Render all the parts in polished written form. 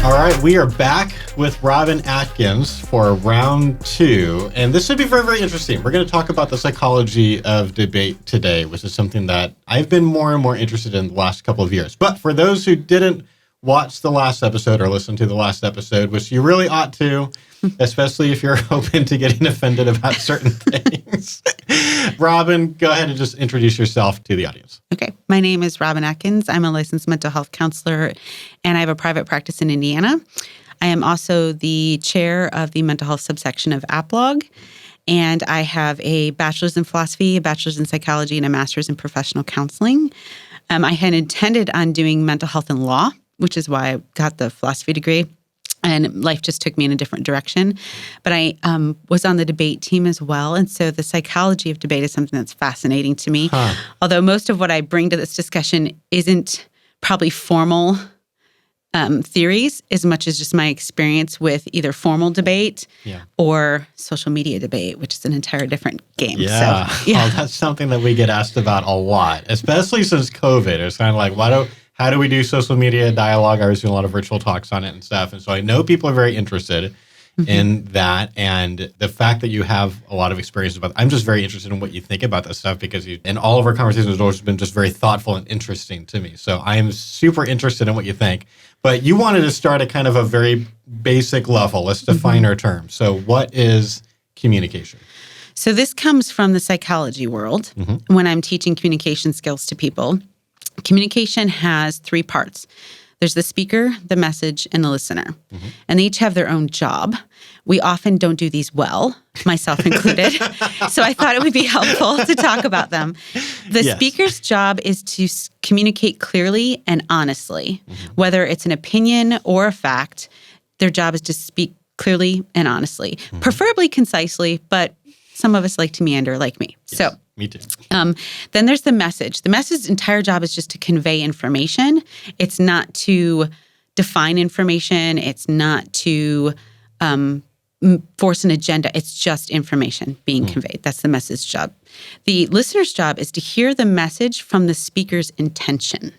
All right, we are back with Robin Atkins for round 2, and this should be very, very interesting. We're going to talk about the psychology of debate today, which is something that I've been more and more interested in the last couple of years. But for those who didn't watch the last episode or listen to the last episode, which you really ought to, especially if you're open to getting offended about certain things. Robin, go ahead and just introduce yourself to the audience. Okay. My name is Robin Atkins. I'm a licensed mental health counselor, and I have a private practice in Indiana. I am also the chair of the mental health subsection of AppLog, and I have a bachelor's in philosophy, a bachelor's in psychology, and a master's in professional counseling. I had intended on doing mental health and law, which is why I got the philosophy degree. And life just took me in a different direction. But I was on the debate team as well. And so the psychology of debate is something that's fascinating to me. Although most of what I bring to this discussion isn't probably formal theories as much as just my experience with either formal debate or social media debate, which is an entire different game. Yeah. So, Well, that's something that we get asked about a lot, especially since COVID. It's kind of like, how do we do social media dialogue? I was doing a lot of virtual talks on it and stuff. And so I know people are very interested in that. And the fact that you have a lot of experience about I'm just very interested in what you think about this stuff because in all of our conversations, it's always been just very thoughtful and interesting to me. So I'm super interested in what you think. But you wanted to start at kind of a very basic level. Let's define our terms. So what is communication? So this comes from the psychology world. When I'm teaching communication skills to people, communication has 3 parts. There's the speaker, the message, and the listener. And they each have their own job. We often don't do these well, myself included. So I thought it would be helpful to talk about them. The speaker's job is to communicate clearly and honestly. Whether it's an opinion or a fact, their job is to speak clearly and honestly, preferably concisely, but some of us like to meander like me. So me too. Then there's the message. The message's entire job is just to convey information. It's not to define information. It's not to force an agenda. It's just information being conveyed. That's the message job. The listener's job is to hear the message from the speaker's intention,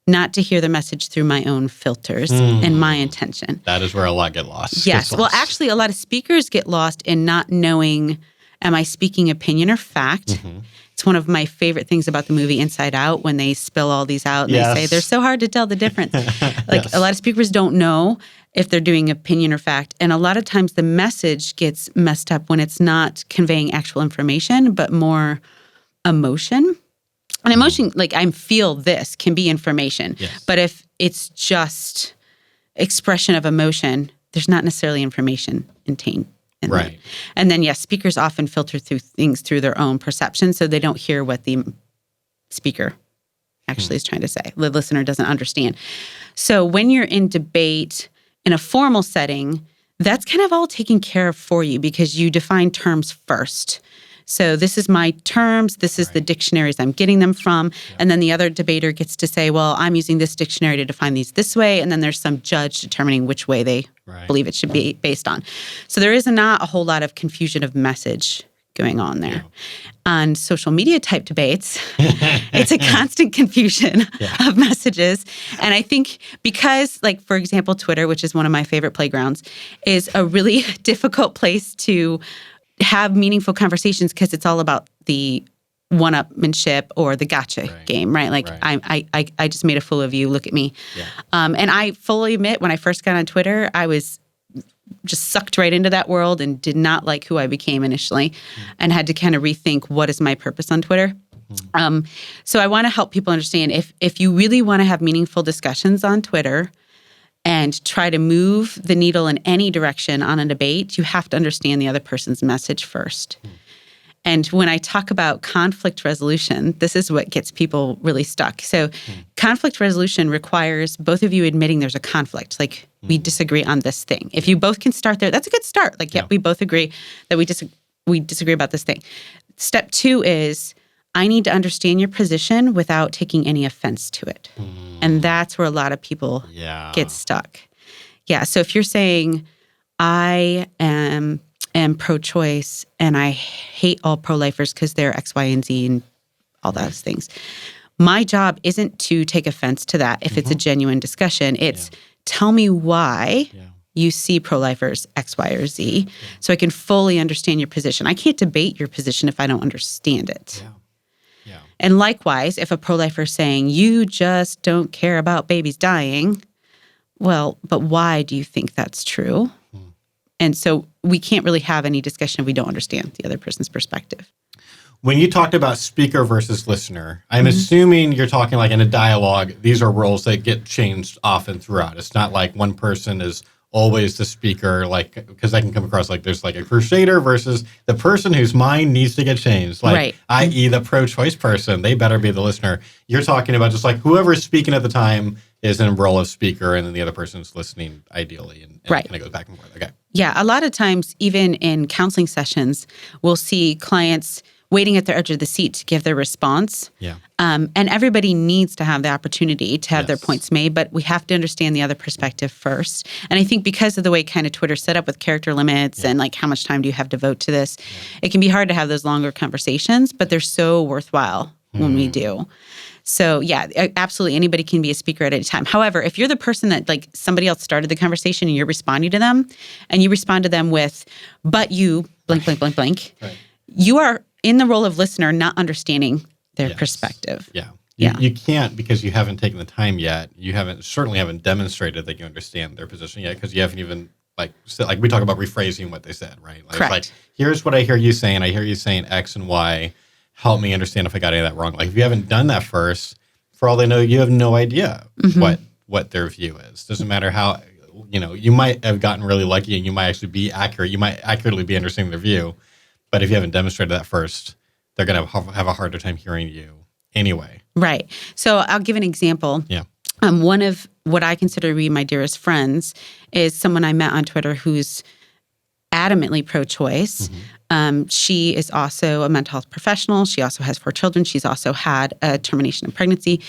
not to hear the message through my own filters and my intention. That is where a lot get lost. Yes. Well, actually, a lot of speakers get lost in not knowing, am I speaking opinion or fact? It's one of my favorite things about the movie Inside Out when they spill all these out and they say they're so hard to tell the difference. A lot of speakers don't know if they're doing opinion or fact. And a lot of times the message gets messed up when it's not conveying actual information, but more emotion. And emotion, like I feel this, can be information. But if it's just expression of emotion, there's not necessarily information contained. Right. And then, speakers often filter through things through their own perception, so they don't hear what the speaker actually is trying to say. The listener doesn't understand. So when you're in debate in a formal setting, that's kind of all taken care of for you because you define terms first. So this is my terms, this is the dictionaries I'm getting them from, and then the other debater gets to say, well, I'm using this dictionary to define these this way, and then there's some judge determining which way they believe it should be based on. So there is not a whole lot of confusion of message going on there. On social media type debates, it's a constant confusion of messages. And I think because, like, for example, Twitter, which is one of my favorite playgrounds, is a really difficult place to have meaningful conversations because it's all about the one-upmanship or the gotcha game, right? Like, I just made a fool of you, look at me. And I fully admit, when I first got on Twitter, I was just sucked right into that world and did not like who I became initially and had to kind of rethink what is my purpose on Twitter. So I want to help people understand if you really want to have meaningful discussions on Twitter and try to move the needle in any direction on a debate, you have to understand the other person's message first. And when I talk about conflict resolution, this is what gets people really stuck. So conflict resolution requires both of you admitting there's a conflict. Like, we disagree on this thing. If you both can start there, that's a good start. Like, we both agree that we disagree about this thing. Step 2 is, I need to understand your position without taking any offense to it. And that's where a lot of people get stuck. So if you're saying, I am pro-choice and I hate all pro-lifers because they're X, Y, and Z and all those things. My job isn't to take offense to that if it's a genuine discussion. It's tell me why you see pro-lifers X, Y, or Z so I can fully understand your position. I can't debate your position if I don't understand it. Yeah. And likewise, if a pro-lifer is saying, you just don't care about babies dying, well, but why do you think that's true? And so we can't really have any discussion if we don't understand the other person's perspective. When you talked about speaker versus listener, I'm assuming you're talking like in a dialogue, these are roles that get changed often throughout. It's not like one person is always the speaker, like, because that can come across like there's like a crusader versus the person whose mind needs to get changed, like, i.e. the pro-choice person, they better be the listener. You're talking about just like whoever's speaking at the time is in a role of speaker and then the other person's listening ideally and it kind of goes back and forth. Okay. Yeah, a lot of times, even in counseling sessions, we'll see clients waiting at the edge of the seat to give their response. Yeah. And everybody needs to have the opportunity to have their points made, but we have to understand the other perspective first. And I think because of the way kind of Twitter's set up with character limits and like how much time do you have to devote to this, it can be hard to have those longer conversations, but they're so worthwhile when we do. So yeah, absolutely anybody can be a speaker at any time. However, if you're the person that like somebody else started the conversation and you're responding to them and you respond to them with, but you blank, blank, blank, blank, you are in the role of listener, not understanding their perspective. You can't because you haven't taken the time yet. You certainly haven't demonstrated that you understand their position yet because you haven't even like we talk about rephrasing what they said, right? Like, correct. It's like, here's what I hear you saying. I hear you saying X and Y. Help me understand if I got any of that wrong. Like if you haven't done that first, for all they know, you have no idea what their view is. Doesn't matter how, you might have gotten really lucky and you might actually be accurate. You might accurately be understanding their view. But if you haven't demonstrated that first, they're going to have a harder time hearing you anyway. Right. So I'll give an example. Yeah. One of what I consider to be my dearest friends is someone I met on Twitter who's adamantly pro-choice. She is also a mental health professional. She also has 4 children. She's also had a termination of pregnancy.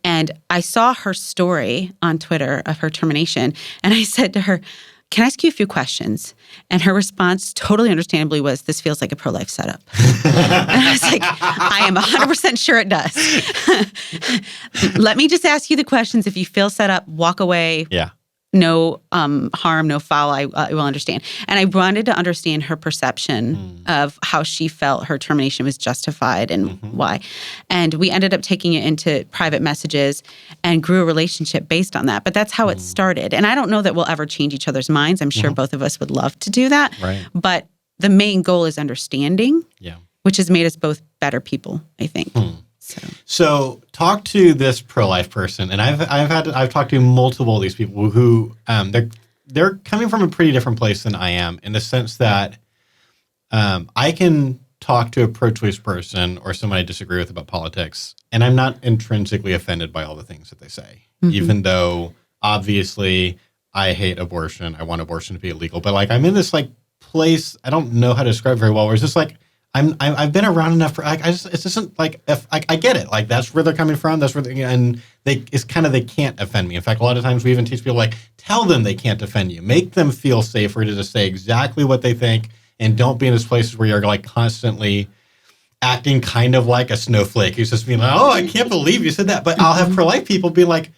And I saw her story on Twitter of her termination. And I said to her, can I ask you a few questions? And her response, totally understandably, was, this feels like a pro-life setup. And I was like, I am 100% sure it does. Let me just ask you the questions. If you feel set up, walk away. Yeah. No harm, no foul, I will understand. And I wanted to understand her perception of how she felt her termination was justified and why. And we ended up taking it into private messages and grew a relationship based on that. But that's how it started. And I don't know that we'll ever change each other's minds. I'm sure both of us would love to do that. Right. But the main goal is understanding, which has made us both better people, I think. So talk to this pro-life person, and I've talked to multiple of these people who they're coming from a pretty different place than I am in the sense that I can talk to a pro-choice person or someone I disagree with about politics, and I'm not intrinsically offended by all the things that they say, even though obviously I hate abortion. I want abortion to be illegal, but like I'm in this like place I don't know how to describe very well, where it's just like I've been around enough for it isn't like if I get it, like that's where they're coming from, that's where they can't offend me. In fact, a lot of times we even teach people like tell them they can't offend you, make them feel safer to just say exactly what they think, and don't be in those places where you're like constantly acting kind of like a snowflake who's just being like, oh, I can't believe you said that. But I'll have pro-life people be like,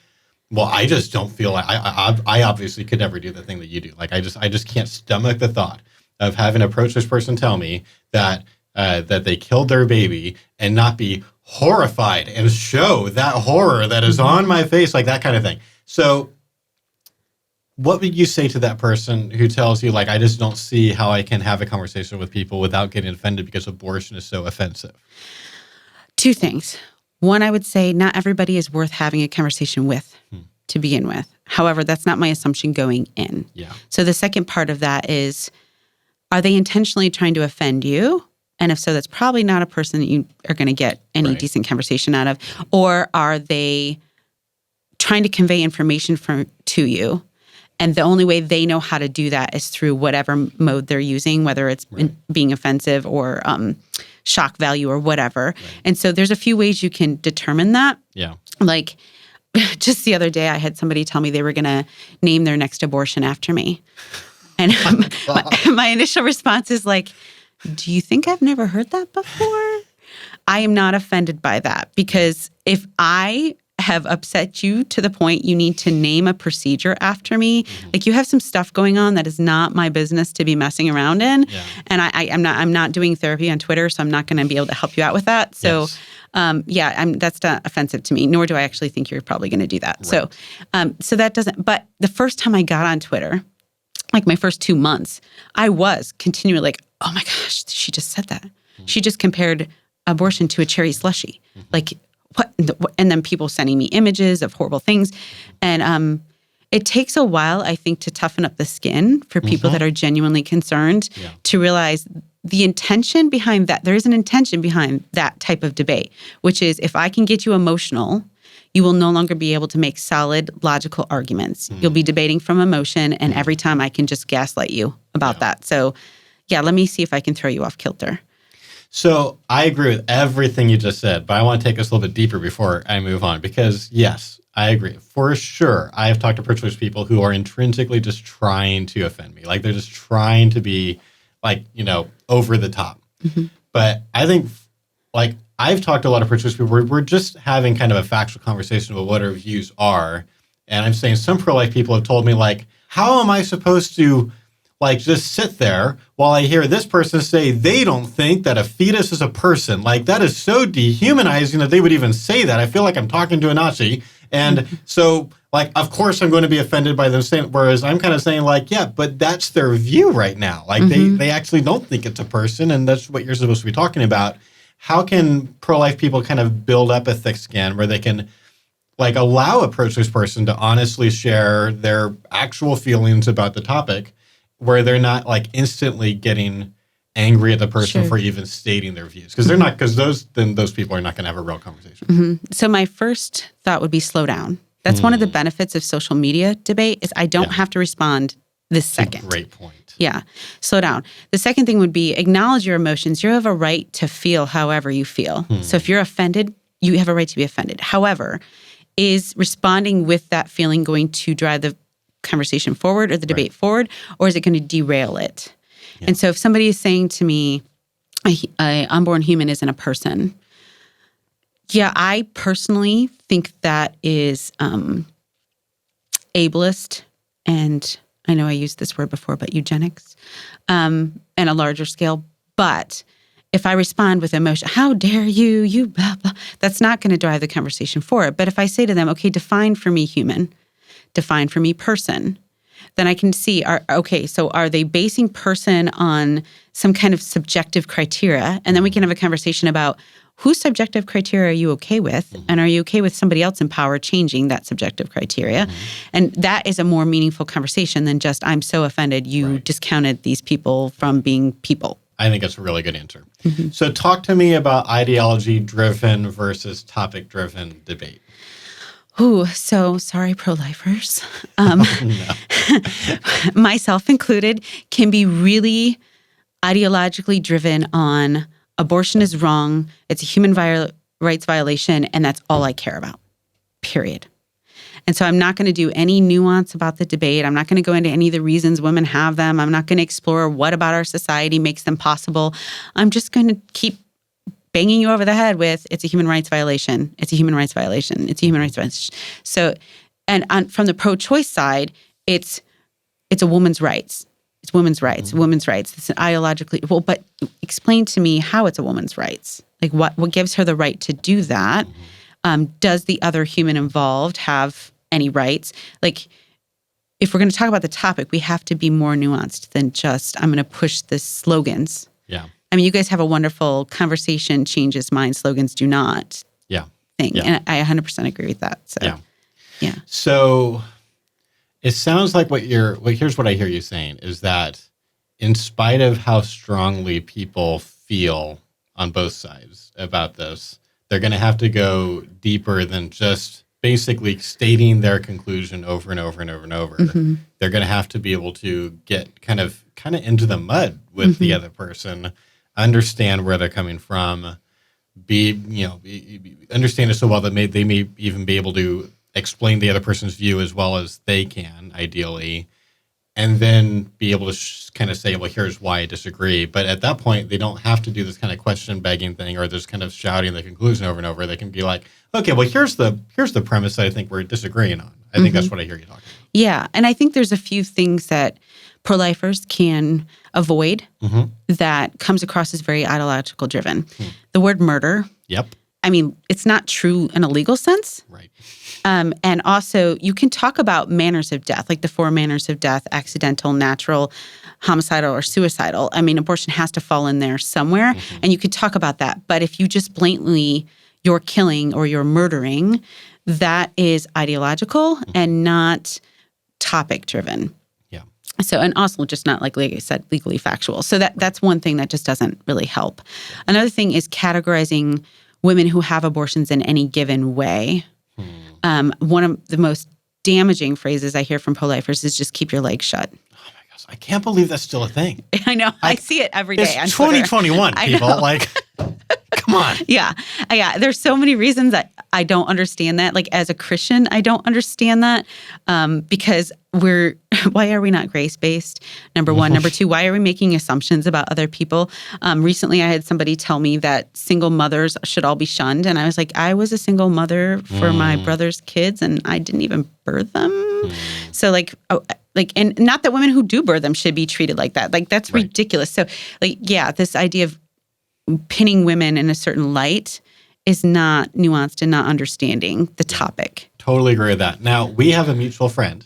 well, I just don't feel like I obviously could never do the thing that you do. Like I just can't stomach the thought of having a pro-choice person tell me that they killed their baby and not be horrified and show that horror that is on my face, like that kind of thing. So what would you say to that person who tells you, like, I just don't see how I can have a conversation with people without getting offended because abortion is so offensive? 2 things. One, I would say not everybody is worth having a conversation with to begin with. However, that's not my assumption going in. Yeah. So the second part of that is, are they intentionally trying to offend you? And if so, that's probably not a person that you are going to get any decent conversation out of. Or are they trying to convey information to you? And the only way they know how to do that is through whatever mode they're using, whether it's being offensive or shock value or whatever. And so there's a few ways you can determine that. Yeah. Like just the other day, I had somebody tell me they were going to name their next abortion after me. And my initial response is like, do you think I've never heard that before? I am not offended by that, because if I have upset you to the point you need to name a procedure after me. Like, you have some stuff going on that is not my business to be messing around in. Yeah. And I'm not doing therapy on Twitter, so I'm not going to be able to help you out with that. So, yes. That's not offensive to me, nor do I actually think you're probably going to do that. Right. So that doesn't, but the first time I got on Twitter, like my first 2 months, I was continually like, oh my gosh, she just said that. She just compared abortion to a cherry slushie. Like, what? And then people sending me images of horrible things. And it takes a while, I think, to toughen up the skin for people that are genuinely concerned to realize the intention behind that. There is an intention behind that type of debate, which is, if I can get you emotional, you will no longer be able to make solid, logical arguments. You'll be debating from emotion, and every time I can just gaslight you about that. So, let me see if I can throw you off kilter. So I agree with everything you just said, but I want to take us a little bit deeper before I move on, because yes, I agree. For sure, I have talked to pro-choice people who are intrinsically just trying to offend me. Like, they're just trying to be, like, over the top. But I think, like, I've talked to a lot of pro-choice people where we're just having kind of a factual conversation about what our views are. And I'm saying some pro-life people have told me, like, how am I supposed to, like, just sit there while I hear this person say they don't think that a fetus is a person? Like, that is so dehumanizing that they would even say that. I feel like I'm talking to a Nazi. And so, like, of course I'm going to be offended by them saying, whereas I'm kind of saying, like, yeah, but that's their view right now. Like, they actually don't think it's a person, and that's what you're supposed to be talking about. How can pro-life people kind of build up a thick skin where they can, like, allow a pro-choice person to honestly share their actual feelings about the topic, where they're not, like, instantly getting angry at the person for even stating their views? Because they're not, because those people are not going to have a real conversation. So my first thought would be slow down. That's one of the benefits of social media debate, is I don't have to respond this second. Great point. Yeah. Slow down. The second thing would be acknowledge your emotions. You have a right to feel however you feel. So if you're offended, you have a right to be offended. However, is responding with that feeling going to drive the conversation forward or the debate forward, or is it going to derail it? Yeah. And so if somebody is saying to me, an unborn human isn't a person, I personally think that is ableist, and I know I used this word before, but eugenics, and a larger scale. But if I respond with emotion, how dare you, you blah, blah, that's not going to drive the conversation forward. But if I say to them, okay, define for me human, define for me person, then I can see, so are they basing person on some kind of subjective criteria? And then we can have a conversation about whose subjective criteria are you okay with? And are you okay with somebody else in power changing that subjective criteria? And that is a more meaningful conversation than just, I'm so offended you discounted these people from being people. I think that's a really good answer. So talk to me about ideology-driven versus topic-driven debate. Ooh, so sorry, pro-lifers. Myself included, can be really ideologically driven on abortion is wrong, it's a human rights violation, and that's all I care about, period. And so I'm not going to do any nuance about the debate. I'm not going to go into any of the reasons women have them. I'm not going to explore what about our society makes them possible. I'm just going to keep banging you over the head with, it's a human rights violation, it's a human rights violation, it's a human rights violation. So, and from the pro-choice side, it's a woman's rights. It's women's rights, women's rights. It's ideologically, well, but explain to me how it's a woman's rights. Like, what gives her the right to do that? Does the other human involved have any rights? Like, if we're going to talk about the topic, we have to be more nuanced than just, I'm going to push the slogans. Yeah. I mean, you guys have a wonderful conversation changes mind, slogans do not thing. And I 100% agree with that. So, yeah. So it sounds like here's what I hear you saying is that in spite of how strongly people feel on both sides about this, they're going to have to go deeper than just basically stating their conclusion over and over and over and over. They're going to have to be able to get kind of into the mud with the other person, understand where they're coming from, understand it so well that they may even be able to explain the other person's view as well as they can, ideally, and then be able to kind of say, well, here's why I disagree. But at that point, they don't have to do this kind of question begging thing or this kind of shouting the conclusion over and over. They can be like, Okay, well, here's the premise that I think we're disagreeing on. I think that's what I hear you talking about. Yeah, and I think there's a few things that pro-lifers can avoid that comes across as very ideological driven. The word murder. Yep. I mean, it's not true in a legal sense. Right. And also, you can talk about manners of death, like the 4 manners of death: accidental, natural, homicidal, or suicidal. I mean, abortion has to fall in there somewhere, and you can talk about that. But if you just blatantly, you're killing or you're murdering, that is ideological and not topic driven. Yeah. So, and also just not, like I said, legally factual. So that's one thing that just doesn't really help. Another thing is categorizing women who have abortions in any given way. One of the most damaging phrases I hear from pro-lifers is just keep your legs shut. Oh my gosh, I can't believe that's still a thing. I know. I see it every day on It's Twitter. 2021, people. Like, come on. Yeah. There's so many reasons that I don't understand that. Like, as a Christian, I don't understand that because why are we not grace-based? Number one. Number two, why are we making assumptions about other people? Recently, I had somebody tell me that single mothers should all be shunned. And I was like, I was a single mother for my brother's kids, and I didn't even birth them. So and not that women who do birth them should be treated like that. Like, that's ridiculous. So, this idea of pinning women in a certain light is not nuanced and not understanding the topic. Totally agree with that. Now, we have a mutual friend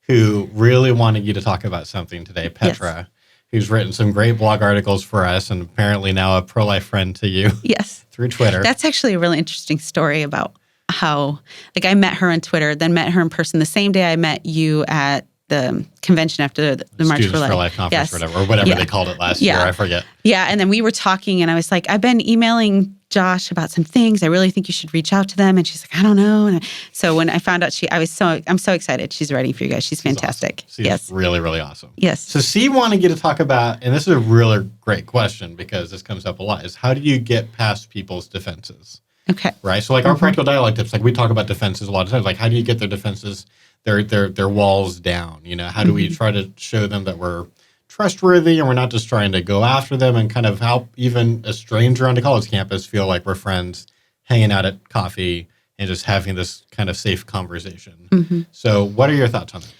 who really wanted you to talk about something today, Petra, who's written some great blog articles for us and apparently now a pro-life friend to you. Yes. Through Twitter. That's actually a really interesting story about how, I met her on Twitter, then met her in person the same day I met you at the convention after the March Students for Life conference or whatever they called it last year. I forget. Yeah, and then we were talking and I was like, I've been emailing Josh about some things. I really think you should reach out to them. And she's like, I don't know. And so when I found out I'm so excited. She's writing for you guys. She's fantastic. Awesome. She's really, really awesome. Yes. So C wanted you to talk about, and this is a really great question because this comes up a lot, is how do you get past people's defenses? Okay. Right? So our practical dialogue tips, we talk about defenses a lot of times. Like, how do you get their defenses, their walls down? How do we try to show them that we're trustworthy and we're not just trying to go after them and kind of help even a stranger on the college campus feel like we're friends hanging out at coffee and just having this kind of safe conversation. So what are your thoughts on that?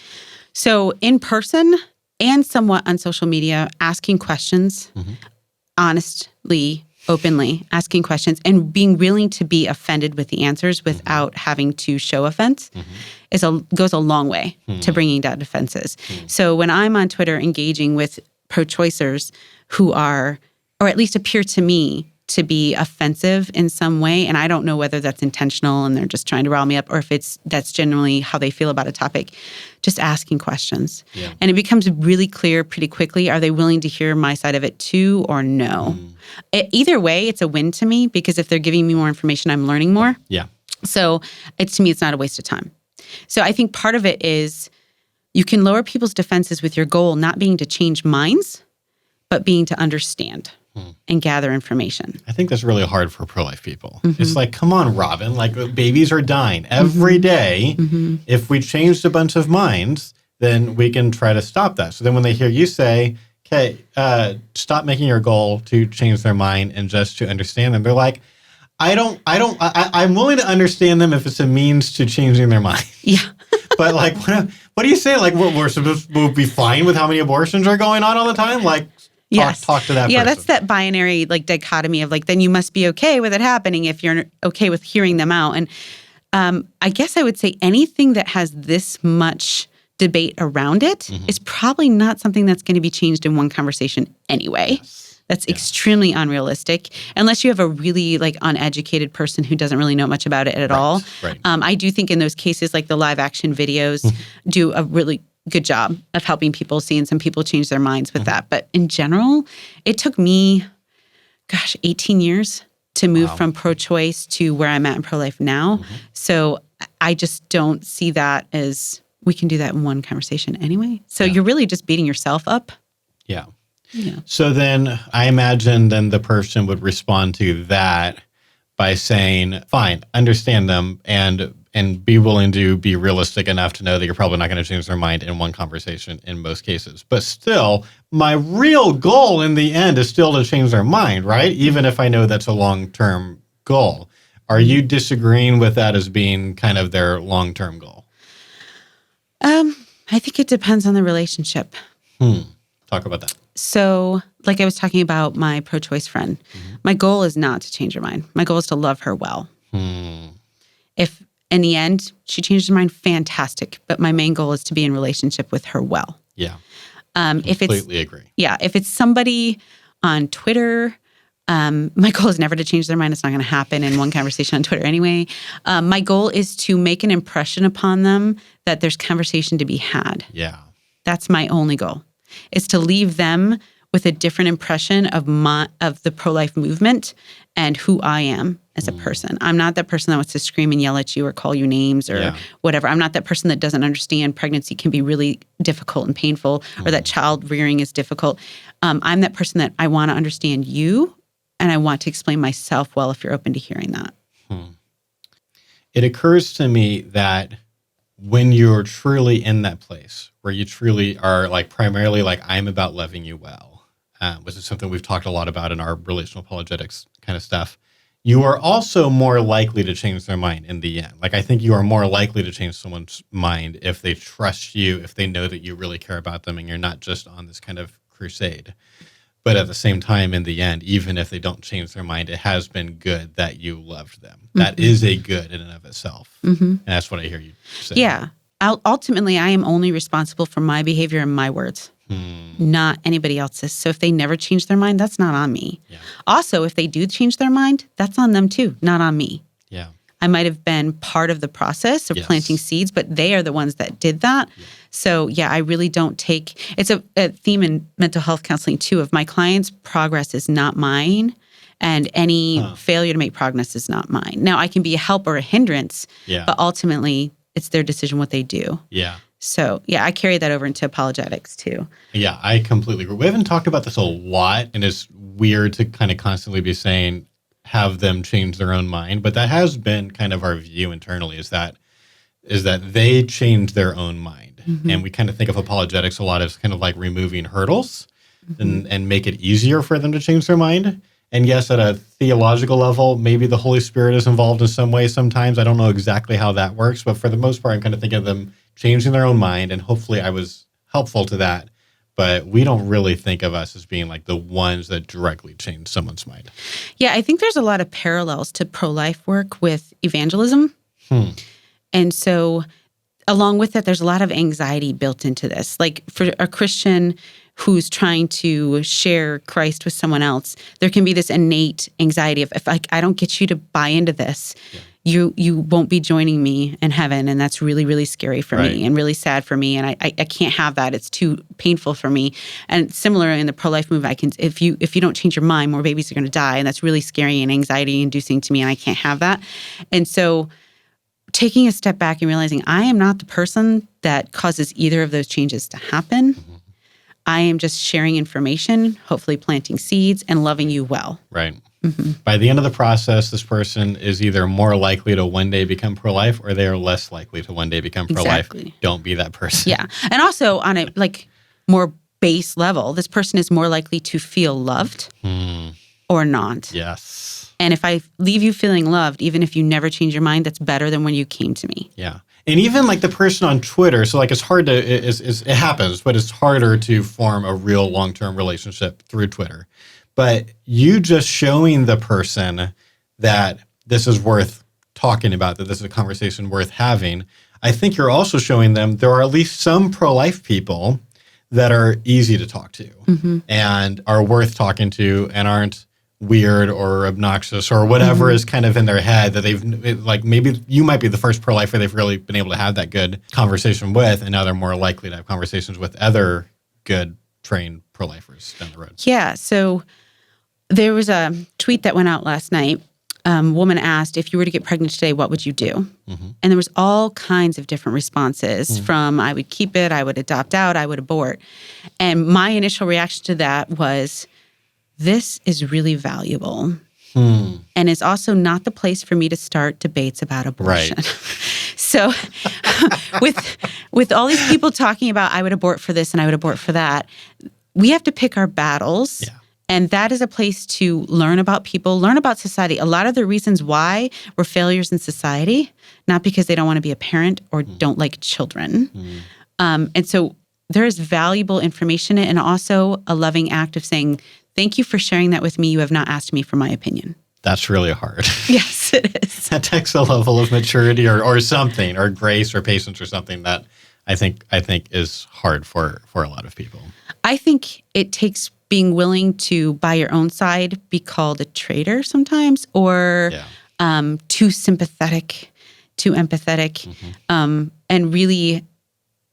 So in person and somewhat on social media, asking questions, honestly, openly, asking questions and being willing to be offended with the answers without having to show offense goes a long way to bringing down defenses. So when I'm on Twitter engaging with pro-choicers who are, or at least appear to me to be offensive in some way, and I don't know whether that's intentional and they're just trying to rile me up or if that's generally how they feel about a topic, just asking questions. Yeah. And it becomes really clear pretty quickly, are they willing to hear my side of it too or no? Either way, it's a win to me because if they're giving me more information, I'm learning more. Yeah. So to me, it's not a waste of time. So I think part of it is you can lower people's defenses with your goal not being to change minds, but being to understand and gather information. I think that's really hard for pro-life people. It's like, come on, Robin, babies are dying every day. If we changed a bunch of minds, then we can try to stop that. So then when they hear you say, okay, stop making your goal to change their mind and just to understand them, they're like, I'm willing to understand them if it's a means to changing their mind. Yeah. But what do you say? We're supposed to be fine with how many abortions are going on all the time? Talk to that person. Yeah, that's that binary dichotomy of then you must be okay with it happening if you're okay with hearing them out. And I guess I would say anything that has this much debate around it is probably not something that's going to be changed in one conversation anyway. Yes. That's extremely unrealistic unless you have a really uneducated person who doesn't really know much about it at all. Right. I do think in those cases, the live action videos do a really good job of helping people see, and some people change their minds with that. But in general, it took me, 18 years to move from pro-choice to where I'm at in pro-life now. So I just don't see that as we can do that in one conversation anyway. So you're really just beating yourself up. Yeah. So then I imagine then the person would respond to that by saying, fine, understand them and be willing to be realistic enough to know that you're probably not going to change their mind in one conversation in most cases. But still, my real goal in the end is still to change their mind, right? Even if I know that's a long-term goal. Are you disagreeing with that as being kind of their long-term goal? I think it depends on the relationship. Talk about that. So, like I was talking about my pro-choice friend, my goal is not to change her mind. My goal is to love her well. If in the end she changes her mind, fantastic. But my main goal is to be in relationship with her well. Yeah. Completely agree. Yeah. If it's somebody on Twitter, my goal is never to change their mind. It's not going to happen in one conversation on Twitter anyway. My goal is to make an impression upon them that there's conversation to be had. Yeah. That's my only goal, is to leave them with a different impression of the pro-life movement and who I am as a person. I'm not that person that wants to scream and yell at you or call you names or whatever. I'm not that person that doesn't understand pregnancy can be really difficult and painful or that child rearing is difficult. I'm that person that I want to understand you and I want to explain myself well if you're open to hearing that. It occurs to me that when you're truly in that place where you truly are like primarily like, I'm about loving you well, which is something we've talked a lot about in our relational apologetics kind of stuff, you are also more likely to change their mind in the end. Like, I think you are more likely to change someone's mind if they trust you, if they know that you really care about them and you're not just on this kind of crusade. But at the same time, in the end, even if they don't change their mind, it has been good that you loved them. That is a good in and of itself. And that's what I hear you say. Yeah. Ultimately, I am only responsible for my behavior and my words, not anybody else's. So if they never change their mind, that's not on me. Yeah. Also, if they do change their mind, that's on them too, not on me. Yeah. I might have been part of the process of planting seeds, but they are the ones that did that. Yeah. So yeah, I really don't take, it's a theme in mental health counseling too, of my clients' progress is not mine and any failure to make progress is not mine. Now I can be a help or a hindrance, but ultimately it's their decision what they do. Yeah. So yeah, I carry that over into apologetics too. Yeah, I completely agree. We haven't talked about this a lot, and it's weird to kind of constantly be saying, have them change their own mind, but that has been kind of our view internally, is that they change their own mind. And we kind of think of apologetics a lot as kind of like removing hurdles and make it easier for them to change their mind. And yes, at a theological level, maybe the Holy Spirit is involved in some way sometimes. I don't know exactly how that works, but for the most part, I'm kind of thinking of them changing their own mind, and hopefully I was helpful to that. But we don't really think of us as being like the ones that directly change someone's mind. Yeah, I think there's a lot of parallels to pro-life work with evangelism. And so along with that, there's a lot of anxiety built into this. Like for a Christian who's trying to share Christ with someone else, there can be this innate anxiety of, if I don't get you to buy into this, you won't be joining me in heaven, and that's really, really scary for me and really sad for me, and I can't have that. It's too painful for me. And similar in the pro-life movement, if you don't change your mind, more babies are going to die, and that's really scary and anxiety-inducing to me, and I can't have that. And so taking a step back and realizing I am not the person that causes either of those changes to happen. I am just sharing information, hopefully planting seeds, and loving you well. Right. By the end of the process, this person is either more likely to one day become pro-life, or they are less likely to one day become pro-life. Exactly. Don't be that person. Yeah. And also on a more base level, this person is more likely to feel loved or not. Yes. And if I leave you feeling loved, even if you never change your mind, that's better than when you came to me. Yeah. And even like the person on Twitter, so like it's hard to, it happens, but it's harder to form a real long-term relationship through Twitter. But you just showing the person that this is worth talking about, that this is a conversation worth having, I think you're also showing them there are at least some pro-life people that are easy to talk to and are worth talking to and aren't weird or obnoxious or whatever is kind of in their head that they've, like, maybe you might be the first pro-lifer they've really been able to have that good conversation with, and now they're more likely to have conversations with other good trained pro-lifers down the road. Yeah. So there was a tweet that went out last night. Woman asked, if you were to get pregnant today, what would you do? And there was all kinds of different responses from I would keep it, I would adopt out, I would abort. And my initial reaction to that was, this is really valuable. And it's also not the place for me to start debates about abortion. Right. So with all these people talking about I would abort for this and I would abort for that, we have to pick our battles And that is a place to learn about people, learn about society. A lot of the reasons why we're failures in society, not because they don't want to be a parent or don't like children. And so there is valuable information in it, and also a loving act of saying, thank you for sharing that with me. You have not asked me for my opinion. That's really hard. Yes, it is. That takes a level of maturity or something, or grace or patience or something that I think is hard for a lot of people. I think it takes being willing to, by your own side, be called a traitor sometimes, or too sympathetic, too empathetic. And really,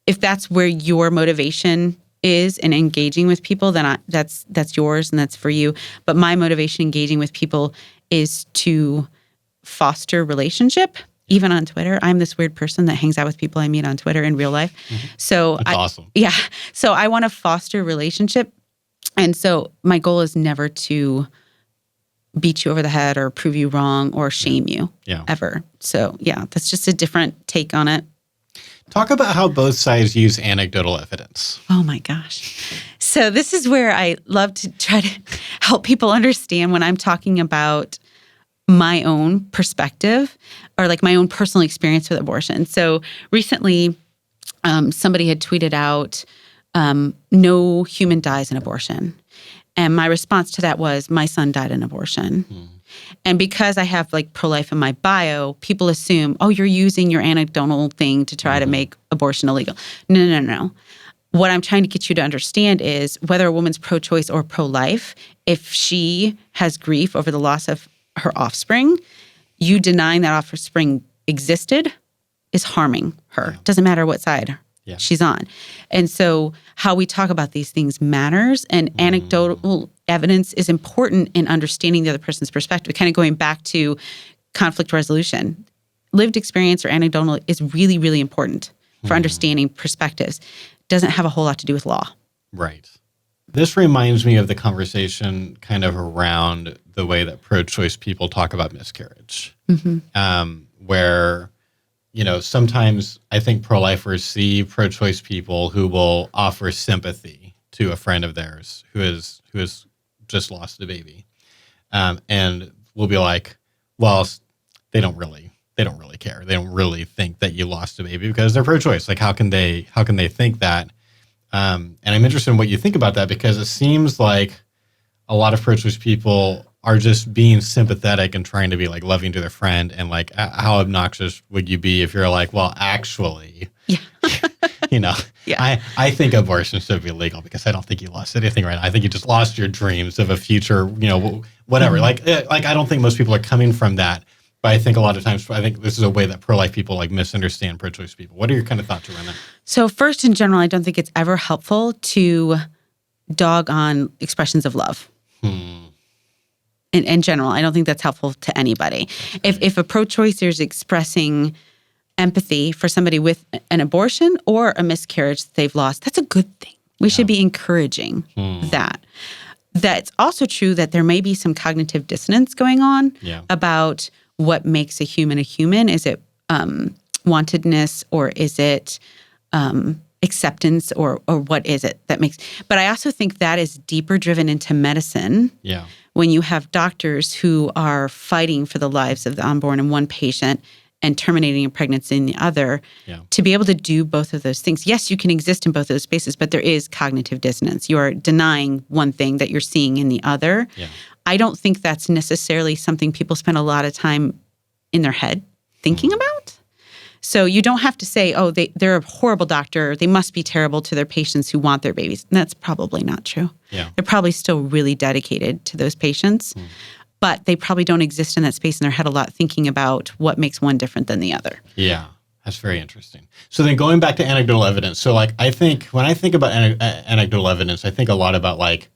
if that's where your motivation is in engaging with people, then that's yours and that's for you. But my motivation engaging with people is to foster relationship. Even on Twitter, I'm this weird person that hangs out with people I meet on Twitter in real life. So that's awesome. Yeah. So I want to foster relationship. And so my goal is never to beat you over the head or prove you wrong or shame you ever. So yeah, that's just a different take on it. Talk about how both sides use anecdotal evidence. Oh my gosh. So this is where I love to try to help people understand when I'm talking about my own perspective or like my own personal experience with abortion. So recently, somebody had tweeted out, no human dies in abortion. And my response to that was, my son died in abortion. And because I have like pro-life in my bio, people assume, oh, you're using your anecdotal thing to try to make abortion illegal. No. What I'm trying to get you to understand is whether a woman's pro-choice or pro-life, if she has grief over the loss of her offspring, you denying that offspring existed is harming her. Doesn't matter what side she's on. And so how we talk about these things matters, and anecdotal evidence is important in understanding the other person's perspective. Kind of going back to conflict resolution. Lived experience or anecdotal is really, really important for understanding perspectives. Doesn't have a whole lot to do with law. Right. This reminds me of the conversation kind of around the way that pro-choice people talk about miscarriage, where, sometimes I think pro-lifers see pro-choice people who will offer sympathy to a friend of theirs who has just lost a baby, and will be like, well, they don't really care. They don't really think that you lost a baby because they're pro-choice. Like, how can they think that? And I'm interested in what you think about that, because it seems like a lot of pro-choice people are just being sympathetic and trying to be like loving to their friend. And like, how obnoxious would you be if you're like, well, actually, I think abortion should be legal because I don't think you lost anything right now. I think you just lost your dreams of a future, whatever. Like I don't think most people are coming from that. But I think a lot of times, I think this is a way that pro-life people like misunderstand pro-choice people. What are your kind of thoughts around that? So first, in general, I don't think it's ever helpful to dog on expressions of love. In general, I don't think that's helpful to anybody. If a pro-choicer is expressing empathy for somebody with an abortion or a miscarriage that they've lost, that's a good thing. We should be encouraging that. That's also true that there may be some cognitive dissonance going on about what makes a human. Is it wantedness, or is it acceptance, or what is it that makes? But I also think that is deeper driven into medicine. Yeah. When you have doctors who are fighting for the lives of the unborn in one patient and terminating a pregnancy in the other, to be able to do both of those things. Yes, you can exist in both of those spaces, but there is cognitive dissonance. You are denying one thing that you're seeing in the other. Yeah. I don't think that's necessarily something people spend a lot of time in their head thinking about. So you don't have to say, oh, they're a horrible doctor. They must be terrible to their patients who want their babies. And that's probably not true. Yeah. They're probably still really dedicated to those patients, but they probably don't exist in that space in their head a lot thinking about what makes one different than the other. Yeah, that's very interesting. So then going back to anecdotal evidence. So like, I think when I think about anecdotal evidence, I think a lot about like,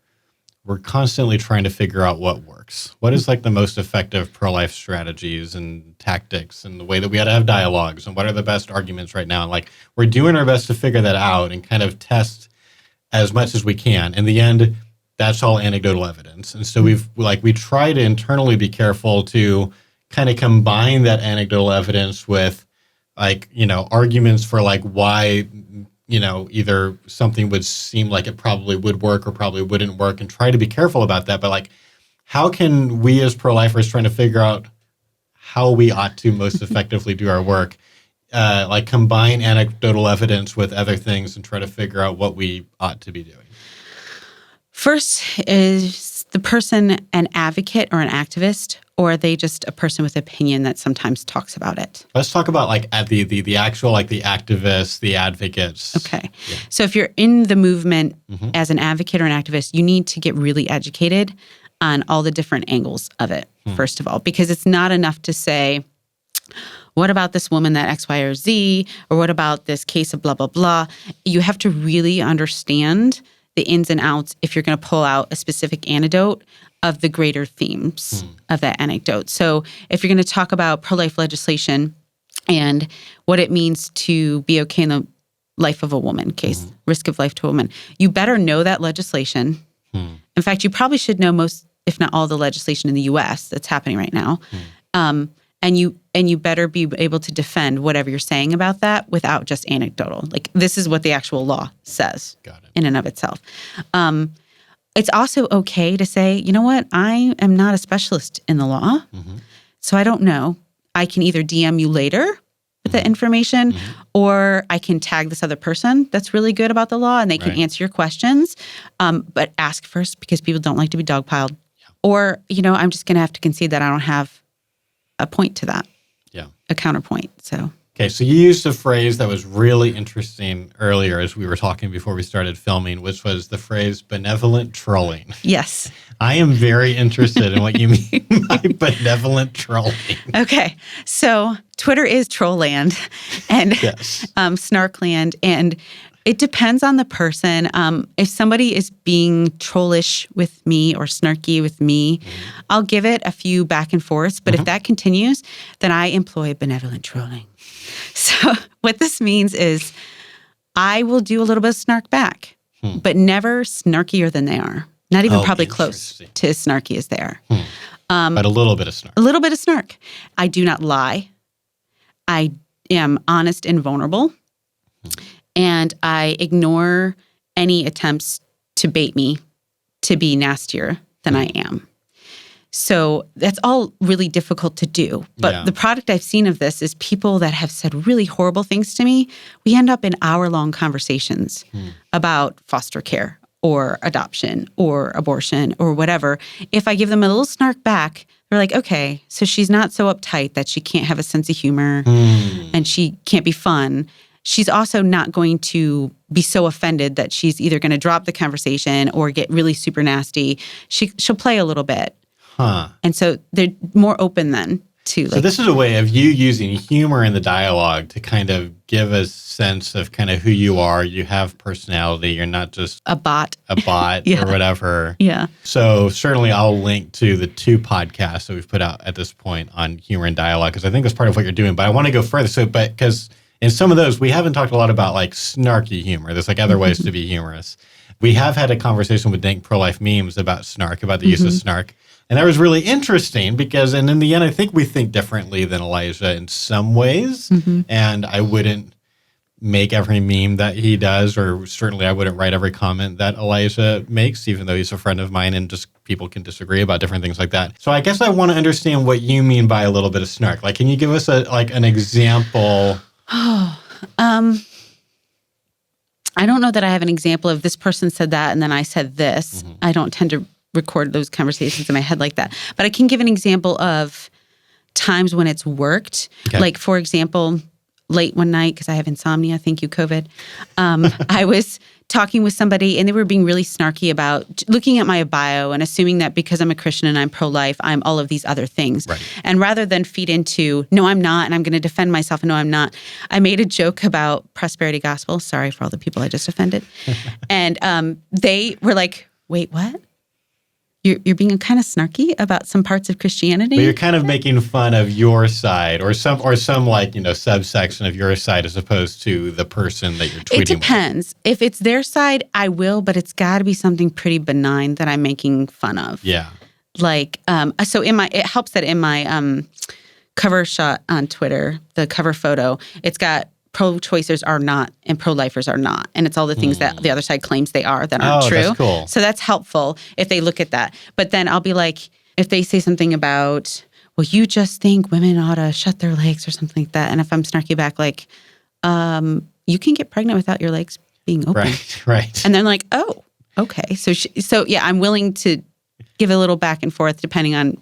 we're constantly trying to figure out what works. What is like the most effective pro-life strategies and tactics, and the way that we had to have dialogues, and what are the best arguments right now? And like, we're doing our best to figure that out and kind of test as much as we can. In the end, that's all anecdotal evidence. And so we try to internally be careful to kind of combine that anecdotal evidence with like, arguments for like why either something would seem like it probably would work or probably wouldn't work, and try to be careful about that. But like, how can we as pro-lifers trying to figure out how we ought to most effectively do our work, like combine anecdotal evidence with other things and try to figure out what we ought to be doing? First, is the person an advocate or an activist, or are they just a person with opinion that sometimes talks about it? Let's talk about like the actual, like the activists, the advocates. Okay. Yeah. So if you're in the movement as an advocate or an activist, you need to get really educated on all the different angles of it, first of all, because it's not enough to say, what about this woman that X, Y, or Z, or what about this case of blah, blah, blah. You have to really understand the ins and outs if you're going to pull out a specific anecdote of the greater themes of that anecdote. So if you're going to talk about pro-life legislation and what it means to be okay in the life of a woman, case risk of life to a woman, you better know that legislation. In fact, you probably should know most, if not all, the legislation in the U.S. that's happening right now. And you better be able to defend whatever you're saying about that without just anecdotal. Like, this is what the actual law says in and of itself. It's also okay to say, you know what, I am not a specialist in the law, so I don't know. I can either DM you later with the information, or I can tag this other person that's really good about the law, and they can answer your questions. But ask first, because people don't like to be dogpiled. Or, I'm just going to have to concede that I don't have a point to that. A counterpoint. So. Okay, so you used a phrase that was really interesting earlier as we were talking before we started filming, which was the phrase benevolent trolling. Yes. I am very interested in what you mean by benevolent trolling. Okay, so Twitter is troll land and snark land, and it depends on the person. If somebody is being trollish with me or snarky with me, I'll give it a few back and forths. But if that continues, then I employ benevolent trolling. So what this means is I will do a little bit of snark back, but never snarkier than they are. Not even probably close to as snarky as they are. But a little bit of snark. A little bit of snark. I do not lie. I am honest and vulnerable. And I ignore any attempts to bait me to be nastier than I am. So that's all really difficult to do. But the product I've seen of this is people that have said really horrible things to me. We end up in hour-long conversations about foster care or adoption or abortion or whatever. If I give them a little snark back, they're like, okay, so she's not so uptight that she can't have a sense of humor and she can't be fun. She's also not going to be so offended that she's either going to drop the conversation or get really super nasty. She'll play a little bit. And so they're more open then to So this is a way of you using humor in the dialogue to kind of give a sense of kind of who you are. You have personality. You're not just a bot or whatever. Yeah. So certainly I'll link to the 2 podcasts that we've put out at this point on humor and dialogue, because I think that's part of what you're doing. But I want to go further. So, because in some of those, we haven't talked a lot about like snarky humor. There's like other ways to be humorous. We have had a conversation with Dank pro-life memes about snark, about the use of snark. And that was really interesting because, and in the end, I think we think differently than Elijah in some ways. And I wouldn't make every meme that he does, or certainly I wouldn't write every comment that Elijah makes, even though he's a friend of mine, and just people can disagree about different things like that. So I guess I want to understand what you mean by a little bit of snark. Like, can you give us an example? I don't know that I have an example of this person said that and then I said this. I don't tend to record those conversations in my head like that. But I can give an example of times when it's worked. Okay. Like, for example, late one night, because I have insomnia, thank you, COVID, I was talking with somebody and they were being really snarky about looking at my bio and assuming that because I'm a Christian and I'm pro-life, I'm all of these other things. Right. And rather than feed into, no, I'm not, and I'm going to defend myself, and no, I'm not, I made a joke about prosperity gospel. Sorry for all the people I just offended. And they were like, wait, what? You're being kind of snarky about some parts of Christianity. But you're kind of making fun of your side, or some like, subsection of your side, as opposed to the person that you're tweeting. It depends. With. If it's their side, I will, but it's got to be something pretty benign that I'm making fun of. Yeah. Like, so it helps that in my cover shot on Twitter, the cover photo, it's got pro-choicers are not and pro-lifers are not. And it's all the things that the other side claims they are that aren't true. That's cool. So that's helpful if they look at that. But then I'll be like, if they say something about, well, you just think women ought to shut their legs or something like that. And if I'm snarky back, like, you can get pregnant without your legs being open. Right. And they're like, oh, okay. So yeah, I'm willing to give a little back and forth depending on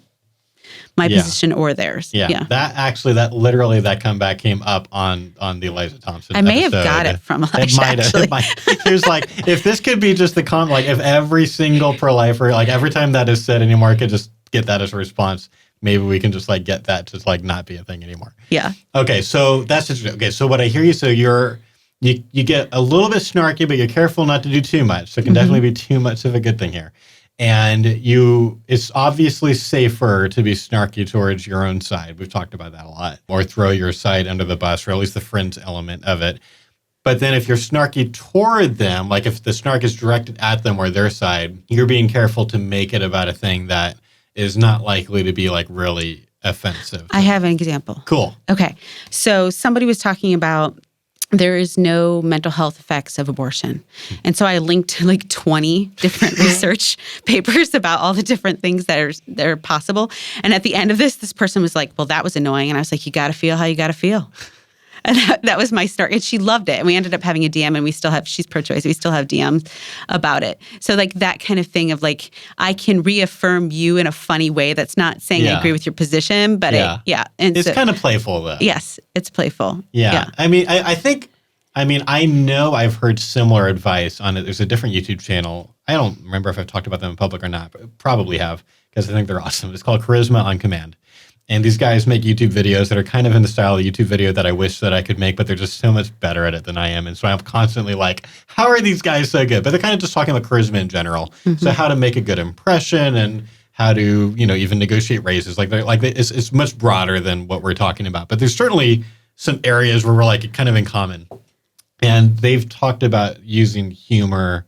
my position or theirs. Yeah. That comeback came up on the Eliza Thompson I may episode. have got it from Eliza, It might. Here's like, if this could be just the like if every single pro-lifer, like every time that is said anymore, I could just get that as a response. Maybe we can just like get that to like not be a thing anymore. Yeah. Okay, so that's interesting. Okay, so what I hear you, so you get a little bit snarky, but you're careful not to do too much. So it can definitely be too much of a good thing here. And it's obviously safer to be snarky towards your own side. We've talked about that a lot. Or throw your side under the bus, or at least the friends element of it. But then if you're snarky toward them, like if the snark is directed at them or their side, you're being careful to make it about a thing that is not likely to be like really offensive. I have an example. Cool. Okay. So somebody was talking about there is no mental health effects of abortion. And so I linked to like 20 different research papers about all the different things that are possible. And at the end of this person was like, well, that was annoying. And I was like, you got to feel how you got to feel. And that was my start. And she loved it. And we ended up having a DM and she's pro-choice. We still have DMs about it. So like that kind of thing of like, I can reaffirm you in a funny way that's not saying I agree with your position, but And it's kind of playful though. Yes, it's playful. Yeah. I mean, I know I've heard similar advice on it. There's a different YouTube channel. I don't remember if I've talked about them in public or not, but probably have because I think they're awesome. It's called Charisma on Command. And these guys make YouTube videos that are kind of in the style of the YouTube video that I wish that I could make, but they're just so much better at it than I am. And so I'm constantly like, how are these guys so good? But they're kind of just talking about charisma in general. So how to make a good impression and how to, even negotiate raises. It's much broader than what we're talking about. But there's certainly some areas where we're like kind of in common. And they've talked about using humor,